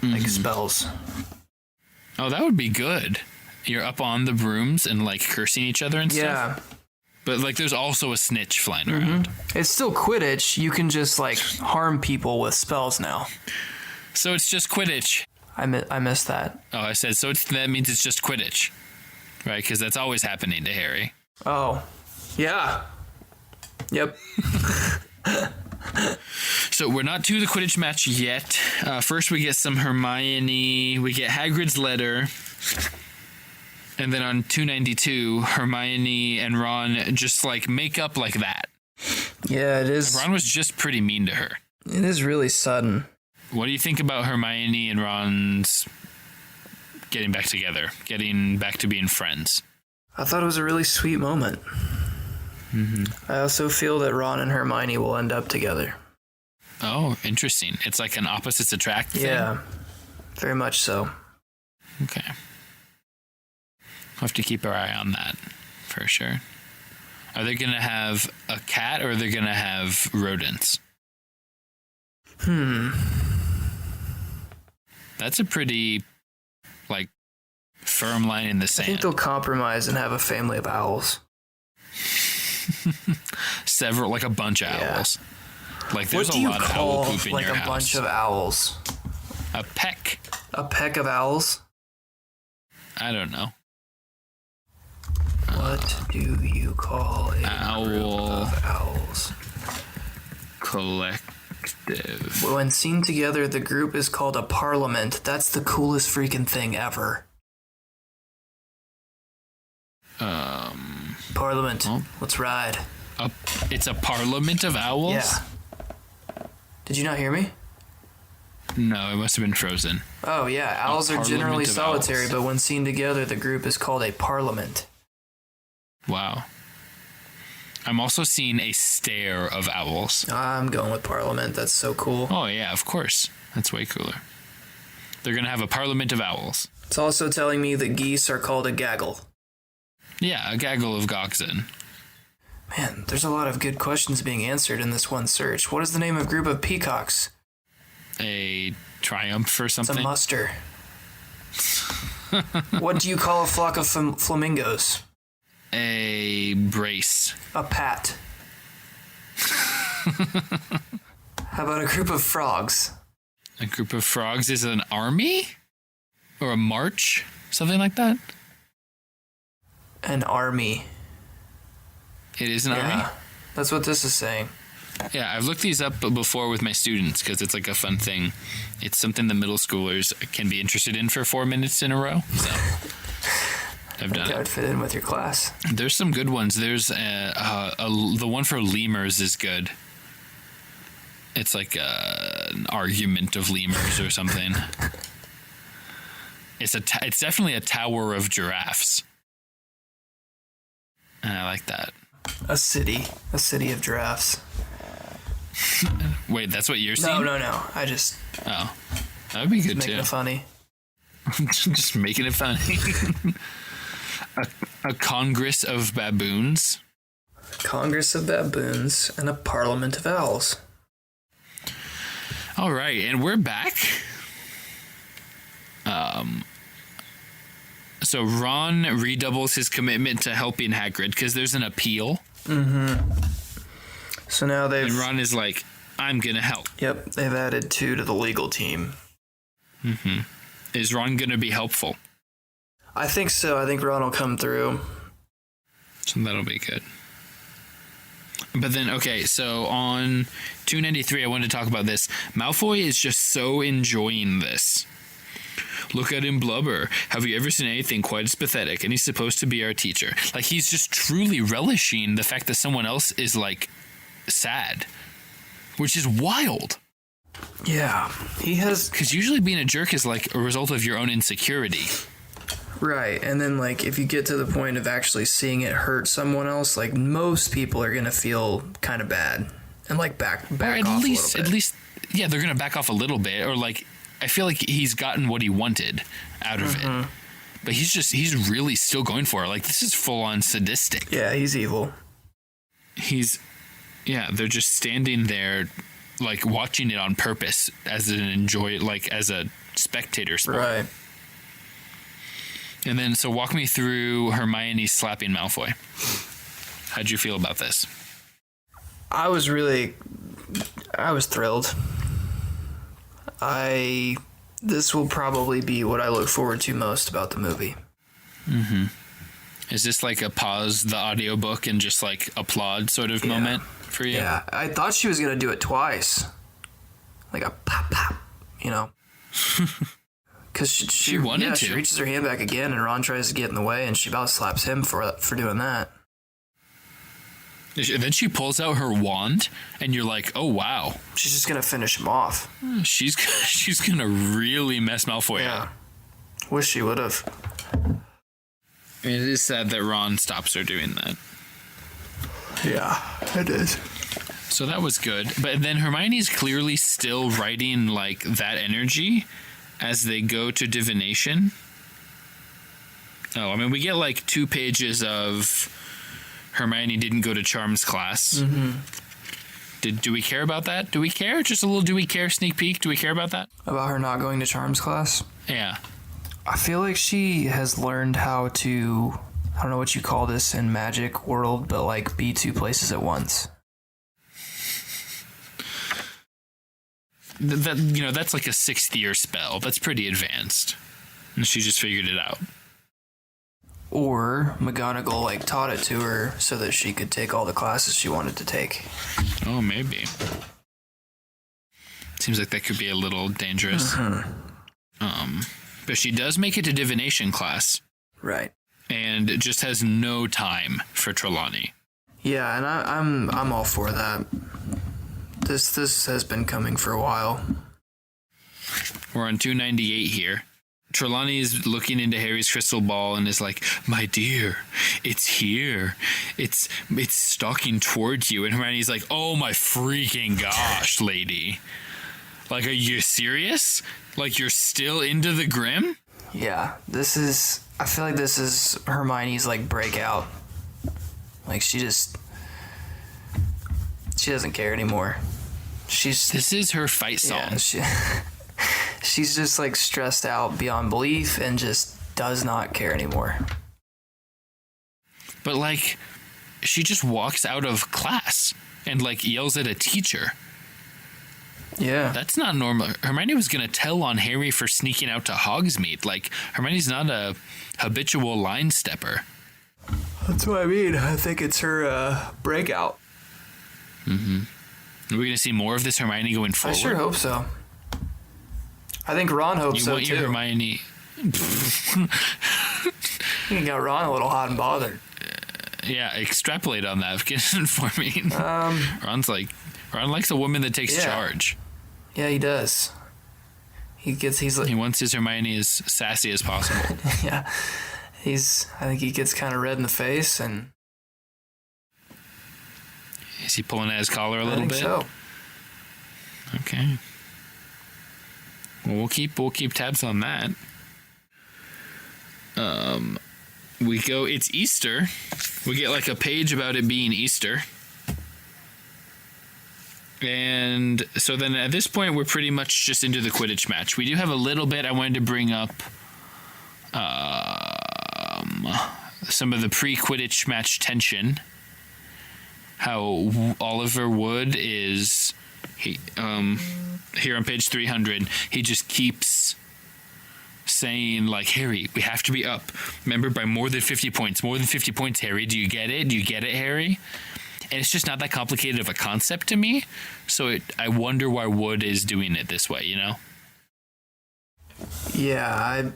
like spells. Oh, that would be good. You're up on the brooms and like cursing each other and stuff. Yeah. But like there's also a snitch flying around. It's still Quidditch. You can just like harm people with spells now. So it's just Quidditch. I missed that. Oh, I said, so that means it's just Quidditch. Right? Because that's always happening to Harry. Oh. Yeah. Yep. So we're not to the Quidditch match yet. First we get some Hermione. We get Hagrid's letter. And then on 292, Hermione and Ron just like make up like that. Yeah, it is. Ron was just pretty mean to her. It is really sudden. What do you think about Hermione and Ron's getting back together, getting back to being friends? I thought it was a really sweet moment. I also feel that Ron and Hermione will end up together. Oh, interesting. It's like an opposites attract thing? Yeah, very much so. Okay. We'll have to keep our eye on that, for sure. Are they going to have a cat or are they going to have rodents? That's a pretty, like, firm line in the sand. I think they'll compromise and have a family of owls. Several, like a bunch of owls. Like, there's a lot of owl poop in like your a house. bunch of owls? A peck. A peck of owls? I don't know. What do you call a group of owls? Collective. When seen together, the group is called a parliament. That's the coolest freaking thing ever. Parliament. Oh. Let's ride. It's a parliament of owls? Yeah. Did you not hear me? No, it must have been frozen. Oh, yeah. Owls are generally solitary, but when seen together, the group is called a parliament. Wow. I'm also seeing a stare of owls. I'm going with parliament. That's so cool. Oh, yeah, of course. That's way cooler. They're going to have a parliament of owls. It's also telling me that geese are called a gaggle. Yeah, a gaggle of Gogson. Man, there's a lot of good questions being answered in this one search. What is the name of a group of peacocks? A triumph or something? It's a muster. What do you call a flock of flamingos? A brace. A pat. How about a group of frogs? A group of frogs is an army? Or a march? Something like that? An army. It is an army? That's what this is saying. Yeah, I've looked these up before with my students because it's like a fun thing. It's something that middle schoolers can be interested in for 4 minutes in a row. So I've done That would fit in with your class. There's some good ones. There's the one for lemurs is good. It's like an argument of lemurs or something. It's definitely a tower of giraffes. And I like that. A city of drafts. Wait, that's what you're saying? No. I just Oh, that would be good making too. it funny. Just making it funny. a Congress of baboons. Congress of baboons and a Parliament of owls. All right, and we're back. So Ron redoubles his commitment to helping Hagrid because there's an appeal. So now And Ron is like, I'm going to help. Yep, they've added 2 to the legal team. Is Ron going to be helpful? I think so. I think Ron will come through. So that'll be good. But then, okay, so on 293, I wanted to talk about this. Malfoy is just so enjoying this. Look at him blubber. Have you ever seen anything quite as pathetic? And he's supposed to be our teacher. Like, he's just truly relishing the fact that someone else is, like, sad. Which is wild. Yeah, he has... Because usually being a jerk is, like, a result of your own insecurity. Right, and then, like, if you get to the point of actually seeing it hurt someone else, like, most people are going to feel kind of bad. And, like, back off a little bit. At least, yeah, they're going to back off a little bit. Or, like, I feel like he's gotten what he wanted out of it. But he's really still going for it. Like, this is full-on sadistic. Yeah, he's evil. They're just standing there, like, watching it on purpose as as a spectator sport. Right. And then, so walk me through Hermione slapping Malfoy. How'd you feel about this? I was thrilled. This will probably be what I look forward to most about the movie. Is this like a pause the audiobook and just like applaud sort of moment for you? Yeah, I thought she was going to do it twice. Like a pop, pop, you know? Because she wanted to. She reaches her hand back again, and Ron tries to get in the way, and she about slaps him for doing that. And then she pulls out her wand, and you're like, oh, wow. She's just going to finish him off. She's going to really mess Malfoy up. Wish she would have. I mean, it is sad that Ron stops her doing that. Yeah, it is. So that was good. But then Hermione's clearly still writing, like, that energy as they go to divination. Oh, I mean, we get, like, 2 pages of Hermione didn't go to Charms class. Do we care about that? Do we care? Just a little do we care sneak peek? Do we care about that? About her not going to Charms class? Yeah. I feel like she has learned how to, I don't know what you call this in magic world, but like be 2 places at once. That's like a 6th year spell. That's pretty advanced. And she just figured it out. Or McGonagall like taught it to her so that she could take all the classes she wanted to take. Oh, maybe. Seems like that could be a little dangerous. But she does make it to divination class. Right. And it just has no time for Trelawney. Yeah, and I'm all for that. This has been coming for a while. We're on 298 here. Trelawney is looking into Harry's crystal ball and is like, my dear, it's here. It's stalking towards you. And Hermione's like, oh my freaking gosh, lady. Like, are you serious? Like, you're still into the Grim? Yeah, I feel like this is Hermione's like breakout. Like she doesn't care anymore. This is her fight song. Yeah, she's just like stressed out beyond belief and just does not care anymore. But like, she just walks out of class and like yells at a teacher. Yeah. That's not normal. Hermione was going to tell on Harry for sneaking out to Hogsmeade. Like, Hermione's not a habitual line stepper. That's what I mean. I think it's her breakout. Are we going to see more of this Hermione going forward? I sure hope so. I think Ron hopes so, too. You want your Hermione... You got Ron a little hot and bothered. Yeah, extrapolate on that for me. Ron likes a woman that takes charge. Yeah, he does. He wants his Hermione as sassy as possible. Yeah. I think he gets kind of red in the face and Is he pulling at his collar a little bit? I think so. Okay. Well, we'll keep tabs on that. It's Easter. We get like a page about it being Easter. And so then at this point, we're pretty much just into the Quidditch match. We do have a little bit I wanted to bring up. Some of the pre-Quidditch match tension. How Oliver Wood is here on page 300. He just keeps saying, like, Harry, we have to be up. Remember, by more than 50 points. More than 50 points, Harry. Do you get it? Do you get it, Harry? And it's just not that complicated of a concept to me. So I wonder why Wood is doing it this way, you know? Yeah,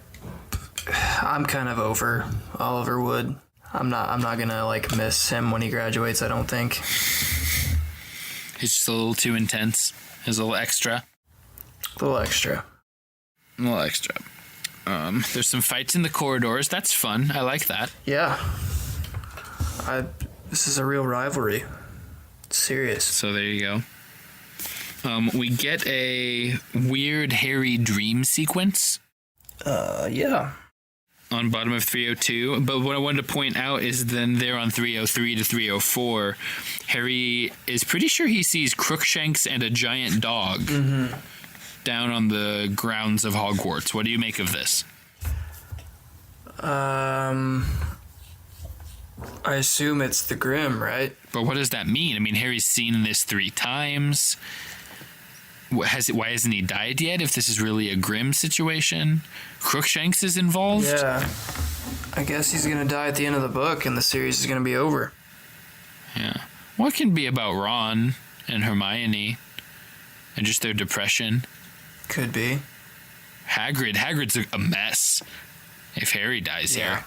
I'm kind of over Oliver Wood. I'm not gonna like miss him when he graduates, I don't think. He's just a little too intense. He's a little extra. A little extra. There's some fights in the corridors. That's fun. I like that. Yeah. This is a real rivalry. It's serious. So there you go. We get a weird Harry dream sequence. Yeah. On bottom of 302. But what I wanted to point out is then there on 303 to 304, Harry is pretty sure he sees Crookshanks and a giant dog down on the grounds of Hogwarts. What do you make of this? I assume it's the Grim, right? But what does that mean? I mean, Harry's seen this 3 times. Why hasn't he died yet if this is really a Grim situation? Crookshanks is involved? Yeah. I guess he's going to die at the end of the book and the series is going to be over. Yeah. What can be about Ron and Hermione and just their depression? Could be. Hagrid's a mess if Harry dies here.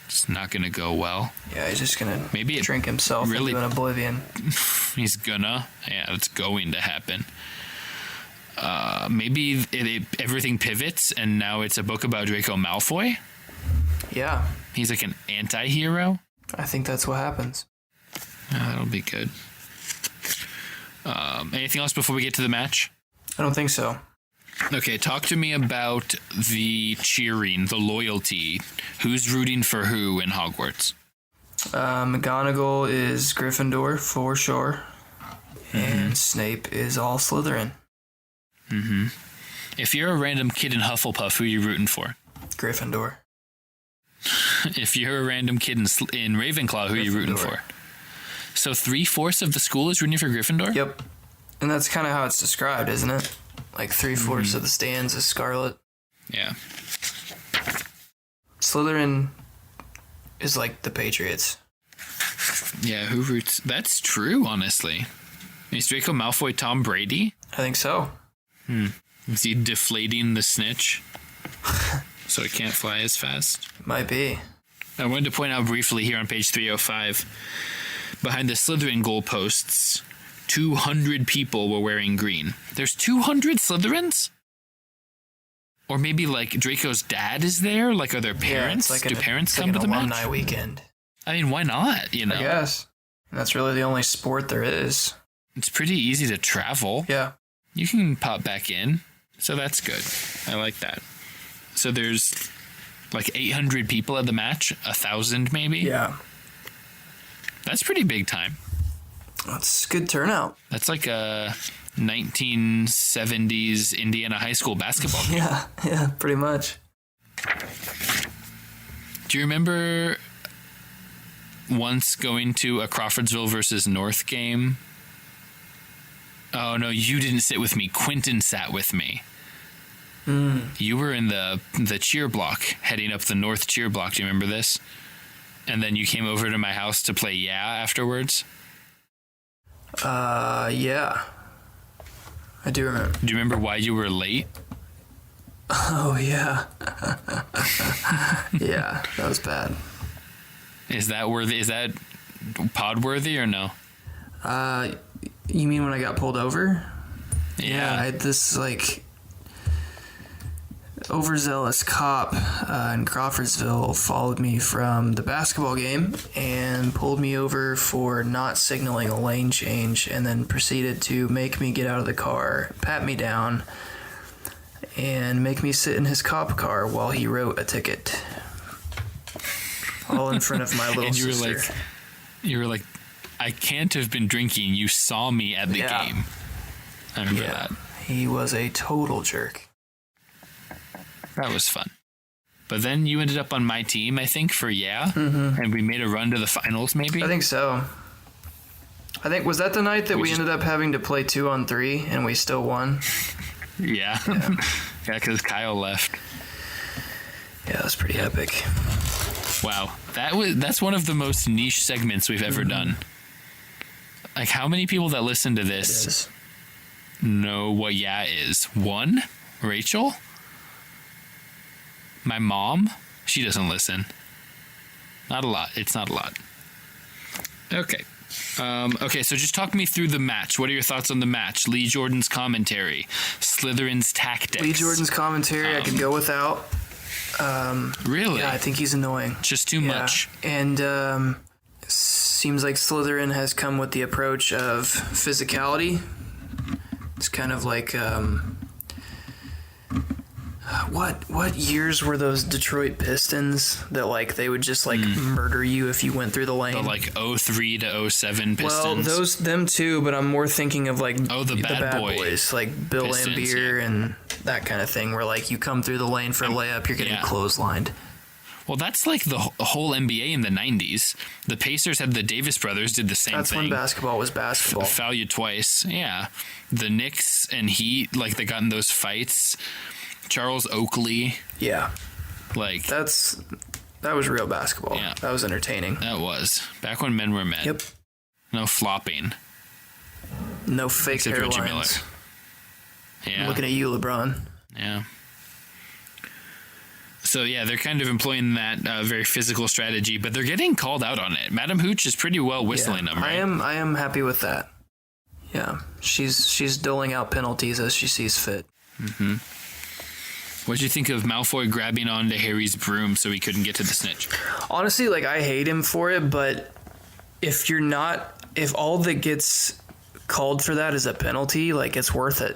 It's not going to go well. Yeah, he's just going to maybe drink himself into an oblivion. He's gonna. Yeah, it's going to happen. Maybe everything pivots and now it's a book about Draco Malfoy? Yeah. He's like an anti-hero? I think that's what happens. Yeah, that'll be good. Anything else before we get to the match? I don't think so. Okay, talk to me about the cheering, the loyalty. Who's rooting for who in Hogwarts? McGonagall is Gryffindor for sure. And Snape is all Slytherin. Mm-hmm. If you're a random kid in Hufflepuff, who are you rooting for? Gryffindor. If you're a random kid in Ravenclaw, who are you rooting for? So 3/4 of the school is rooting for Gryffindor? Yep. And that's kind of how it's described, isn't it? Like 3/4 of the stands is Scarlet. Yeah. Slytherin is like the Patriots. Yeah, who roots? That's true, honestly. Is Draco Malfoy Tom Brady? I think so. Is he deflating the snitch so it can't fly as fast? Might be. I wanted to point out briefly here on page 305, behind the Slytherin goalposts, 200 people were wearing green. There's 200 Slytherins? Or maybe like Draco's dad is there? Like, are their parents? Yeah, Do parents come to the alumni match? weekend. I mean, why not? You know, I guess. And that's really the only sport there is. it's pretty easy to travel. Yeah. You can pop back in, so that's good. I like that. So there's like 800 people at the match, 1,000 maybe. Yeah. That's pretty big time. That's good turnout. That's like a 1970s Indiana high school basketball game. Yeah, pretty much. Do you remember once going to a Crawfordsville versus North game? Oh, no, you didn't sit with me. Quentin sat with me. You were in the cheer block, heading up the North cheer block. Do you remember this? And then you came over to my house to play afterwards? Yeah. I do remember. Do you remember why you were late? Oh, yeah. Yeah, that was bad. Is that worthy? Is that pod worthy or no? You mean when I got pulled over? Yeah. overzealous cop in Crawfordsville followed me from the basketball game and pulled me over for not signaling a lane change, and then proceeded to make me get out of the car, pat me down, and make me sit in his cop car while he wrote a ticket. All in front of my little And sister. You were like, I can't have been drinking. You saw me at the game. I remember that. He was a total jerk. That was fun. But then you ended up on my team, I think, for and we made a run to the finals, maybe? I think so. Was that the night that we ended up having to play 2-on-3 and we still won? Yeah. Yeah, because Kyle left. Yeah, that's pretty epic. Wow. That's one of the most niche segments we've ever done. Like, how many people that listen to this know what is? One? Rachel? My mom? She doesn't listen. Not a lot. It's not a lot. Okay. Okay, so just talk me through the match. What are your thoughts on the match? Lee Jordan's commentary. Slytherin's tactics. Lee Jordan's commentary I could go without. Really? Yeah, I think he's annoying. Just too much. And seems like Slytherin has come with the approach of physicality. It's kind of like what years were those Detroit Pistons that like they would just like murder you if you went through the lane? The like 03 to 07 Pistons. Well, them too, but I'm more thinking of like the bad boys, like Bill Pistons, Laimbeer and that kind of thing, where like you come through the lane for a layup, you're getting clotheslined. Well, that's like the whole NBA in the 90s. The Pacers had the Davis brothers, did the same thing. That's when basketball was basketball. Foul you twice. Yeah. The Knicks and Heat, like they got in those fights. Charles Oakley. Yeah. Like that was real basketball. Yeah. That was entertaining. That was. Back when men were men. Yep. No flopping. No fake Except Reggie Miller. hairlines. Yeah. I'm looking at you, LeBron. Yeah. So, yeah, they're kind of employing that very physical strategy, but they're getting called out on it. Madam Hooch is pretty well whistling them, right? I am happy with that. Yeah. She's doling out penalties as she sees fit. Mm-hmm. What'd you think of Malfoy grabbing onto Harry's broom so he couldn't get to the snitch? Honestly, like, I hate him for it, but if all that gets called for that is a penalty, like, it's worth it.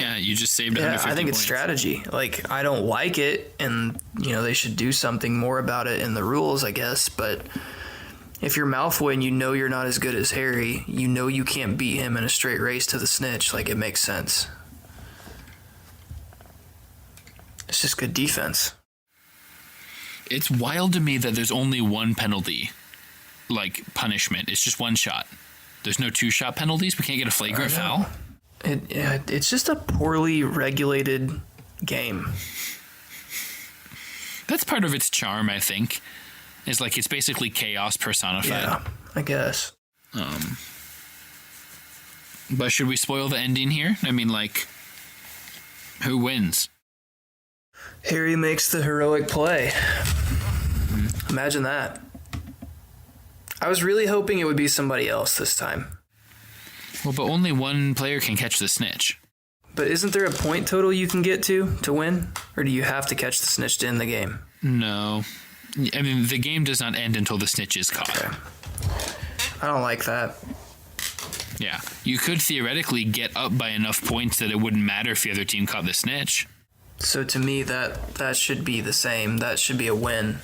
Yeah, you just saved 150 I think points. it's strategy. Like, I don't like it, and, they should do something more about it in the rules, I guess, but if you're Malfoy and you know you're not as good as Harry, you can't beat him in a straight race to the snitch, like, it makes sense. It's just good defense. It's wild to me that there's only one penalty, like, punishment. It's just one shot. There's no 2-shot penalties? We can't get a flagrant foul? It's just a poorly regulated game. That's part of its charm, I think. It's like it's basically chaos personified. Yeah, I guess. But should we spoil the ending here? I mean, like, who wins? Harry makes the heroic play. Imagine that. I was really hoping it would be somebody else this time. Well, but only one player can catch the snitch. But isn't there a point total you can get to win? Or do you have to catch the snitch to end the game? No. I mean, the game does not end until the snitch is caught. Okay. I don't like that. Yeah. You could theoretically get up by enough points that it wouldn't matter if the other team caught the snitch. So to me, that should be the same. That should be a win.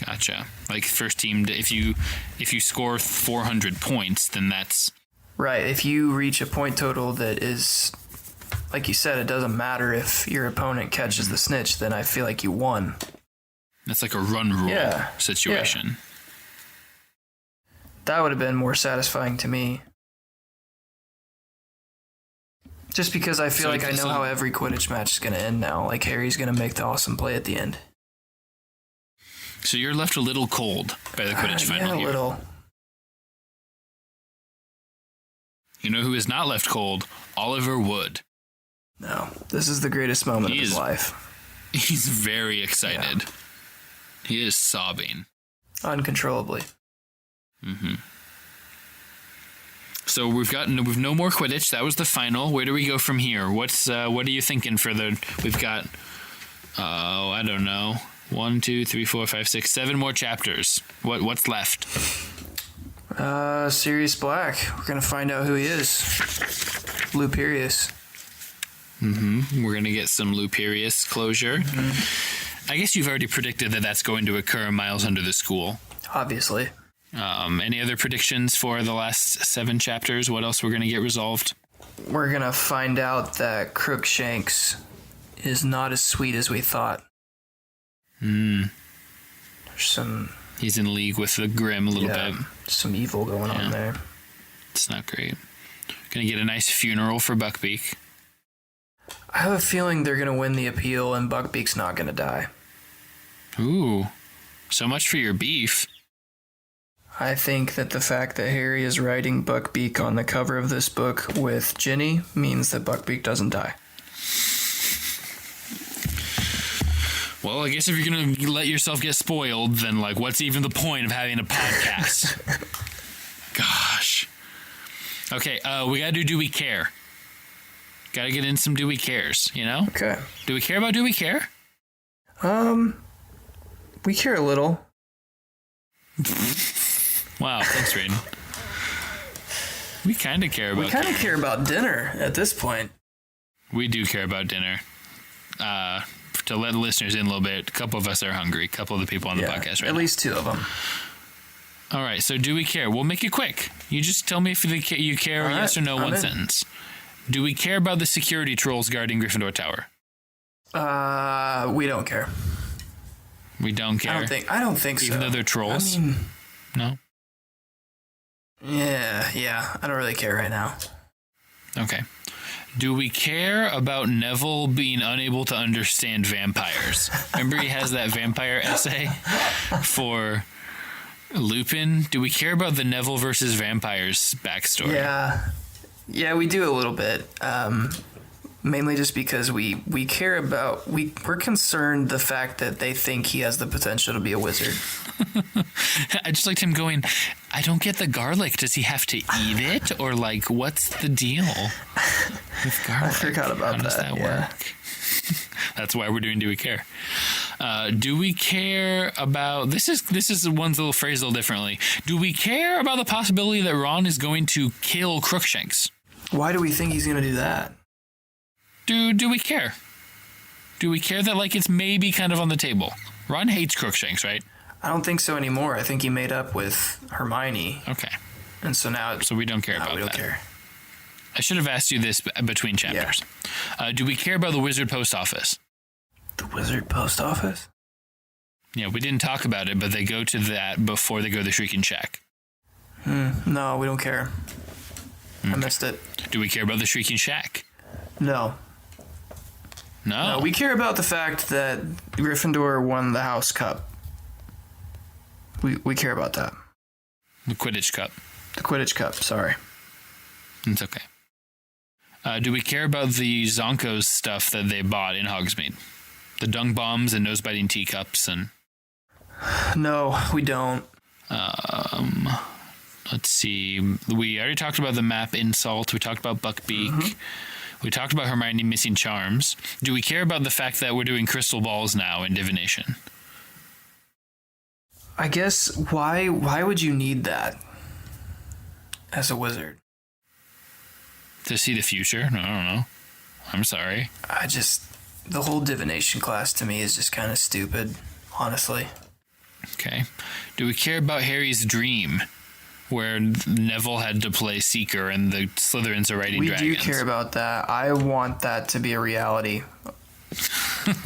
Gotcha. Like, first team, if you score 400 points, then that's... Right. If you reach a point total that is, like you said, it doesn't matter if your opponent catches the snitch, then I feel like you won. That's like a run rule situation. Yeah. That would have been more satisfying to me. Just because I feel like I know how every Quidditch match is going to end now. Like, Harry's going to make the awesome play at the end. So you're left a little cold by the Quidditch final here. Yeah, a little. You know who is not left cold? Oliver Wood. No, this is the greatest moment of his life. He's very excited. Yeah. He is sobbing. Uncontrollably. Mm-hmm. So we've no more Quidditch. That was the final. Where do we go from here? What are you thinking for the? We've got I don't know. 1, 2, 3, 4, 5, 6, 7 more chapters. What's left? Sirius Black. We're gonna find out who he is. Lupirius. We're gonna get some Lupirius closure. I guess you've already predicted that that's going to occur miles under the school. Obviously. Any other predictions for the last 7 chapters? What else we're gonna get resolved? We're gonna find out that Crookshanks is not as sweet as we thought. There's some... He's in league with the Grim a little bit. Some evil going on there. It's not great. Gonna get a nice funeral for Buckbeak. I have a feeling they're gonna win the appeal and Buckbeak's not gonna die. Ooh. So much for your beef. I think that the fact that Harry is writing Buckbeak on the cover of this book with Ginny means that Buckbeak doesn't die. Well, I guess if you're going to let yourself get spoiled, then, what's even the point of having a podcast? Gosh. Okay, we got to do We Care? Got to get in some Do We Cares, you know? Okay. Do we care about Do We Care? We care a little. Wow, thanks, Raiden. We kind of care about... We kind of care about dinner at this point. We do care about dinner. To let the listeners in a little bit, a couple of us are hungry. A couple of the people on the podcast right now. At least 2 of them. All right, so do we care? We'll make it quick. You just tell me if you care, yes or no, one sentence. Do we care about the security trolls guarding Gryffindor Tower? We don't care. We don't care? I don't think so. Even though they're trolls? I mean... No? Yeah. I don't really care right now. Okay. Do we care about Neville being unable to understand vampires? Remember he has that vampire essay for Lupin? Do we care about the Neville versus vampires backstory? Yeah, we do a little bit. Mainly just because we care about... We're concerned the fact that they think he has the potential to be a wizard. I just liked him going, I don't get the garlic. Does he have to eat it? Or, what's the deal with garlic? I forgot about that. How does that work? That's why we're doing Do We Care? Do we care about... This is one's little phrase a little differently. Do we care about the possibility that Ron is going to kill Crookshanks? Why do we think he's going to do that? Do we care? Do we care that, it's maybe kind of on the table? Ron hates Crookshanks, right? I don't think so anymore. I think he made up with Hermione. Okay. And so now... So we don't care about that. We don't care. I should have asked you this between chapters. Yeah. Do we care about the Wizard Post Office? The Wizard Post Office? Yeah, we didn't talk about it, but they go to that before they go to the Shrieking Shack. No, we don't care. I missed it. Do we care about the Shrieking Shack? No. No, we care about the fact that Gryffindor won the House Cup. We care about that. The Quidditch Cup. The Quidditch Cup, sorry. It's okay. Do we care about the Zonkos stuff that they bought in Hogsmeade? The dung bombs and nose-biting teacups and... No, we don't. Let's see. We already talked about the map insult. We talked about Buckbeak. We talked about Hermione missing charms. Do we care about the fact that we're doing crystal balls now in divination? I guess why would you need that as a wizard? To see the future? No, I don't know. I'm sorry. The whole divination class to me is just kind of stupid, honestly. Okay. Do we care about Harry's dream, where Neville had to play Seeker and the Slytherins are riding dragons? We do care about that. I want that to be a reality.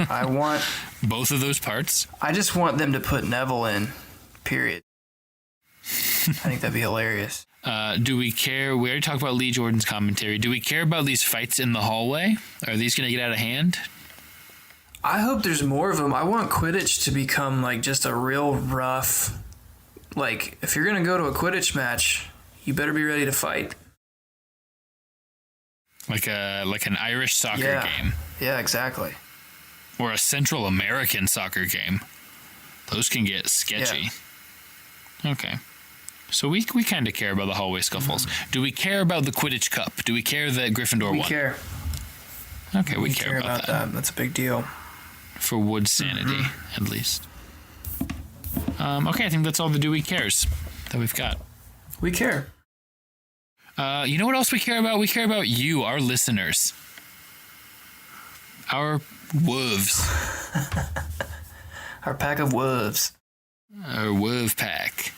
I want... Both of those parts? I just want them to put Neville in, period. I think that'd be hilarious. Do we care? We already talked about Lee Jordan's commentary. Do we care about these fights in the hallway? Are these going to get out of hand? I hope there's more of them. I want Quidditch to become just a real rough... if you're going to go to a Quidditch match, you better be ready to fight. Like an Irish soccer game. Yeah, exactly. Or a Central American soccer game. Those can get sketchy. Yeah. Okay. So we kind of care about the hallway scuffles. Do we care about the Quidditch Cup? Do we care that Gryffindor won? We care. Okay, we care about that. That's a big deal. For Wood's sanity, at least. Okay, I think that's all the Do We Cares that we've got. We care. You know what else we care about? We care about you, our listeners. Our wolves. Our pack of wolves. Our wolf pack.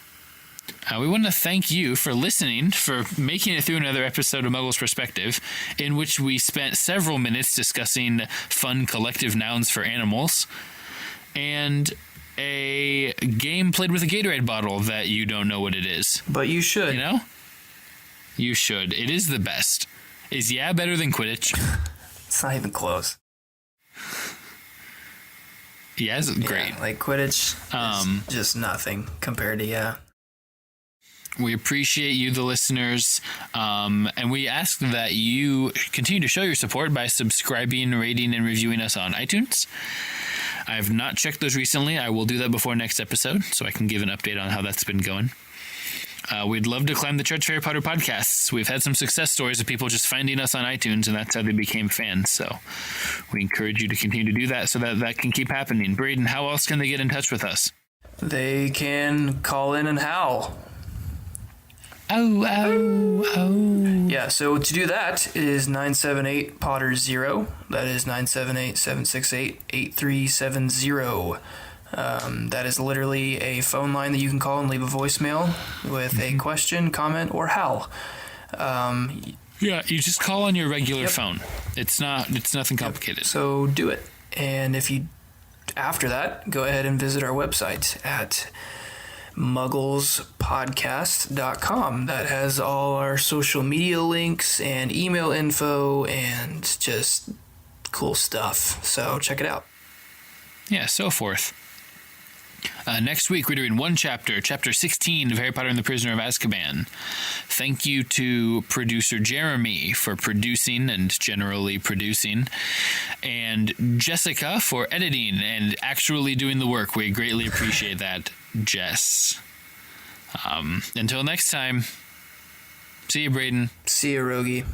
We want to thank you for listening, for making it through another episode of Muggle's Perspective, in which we spent several minutes discussing fun collective nouns for animals, and a game played with a Gatorade bottle that you don't know what it is. But you should. You know? You should. It is the best. Is better than Quidditch? It's not even close. It's great. Yeah, like Quidditch is just nothing compared to We appreciate you, the listeners, and we ask that you continue to show your support by subscribing, rating, and reviewing us on iTunes. I have not checked those recently. I will do that before next episode, so I can give an update on how that's been going. We'd love to climb the Church of Harry Potter podcasts. We've had some success stories of people just finding us on iTunes, and that's how they became fans. So we encourage you to continue to do that so that can keep happening. Braden, how else can they get in touch with us? They can call in and howl. Oh, oh, oh. Yeah, so to do that, it is 978-POTTER-0. That is 978-768-8370. That is literally a phone line that you can call and leave a voicemail with a question, comment, or howl. Yeah, you just call on your regular phone. It's nothing complicated. So do it. And after that, go ahead and visit our website at mugglespodcast.com. That has all our social media links and email info and just cool stuff. So check it out. Yeah, so forth. Next week, we're doing one chapter, Chapter 16 of Harry Potter and the Prisoner of Azkaban. Thank you to producer Jeremy for producing and generally producing, and Jessica for editing and actually doing the work. We greatly appreciate that, Jess. Until next time, see you, Braden. See you, Rogge.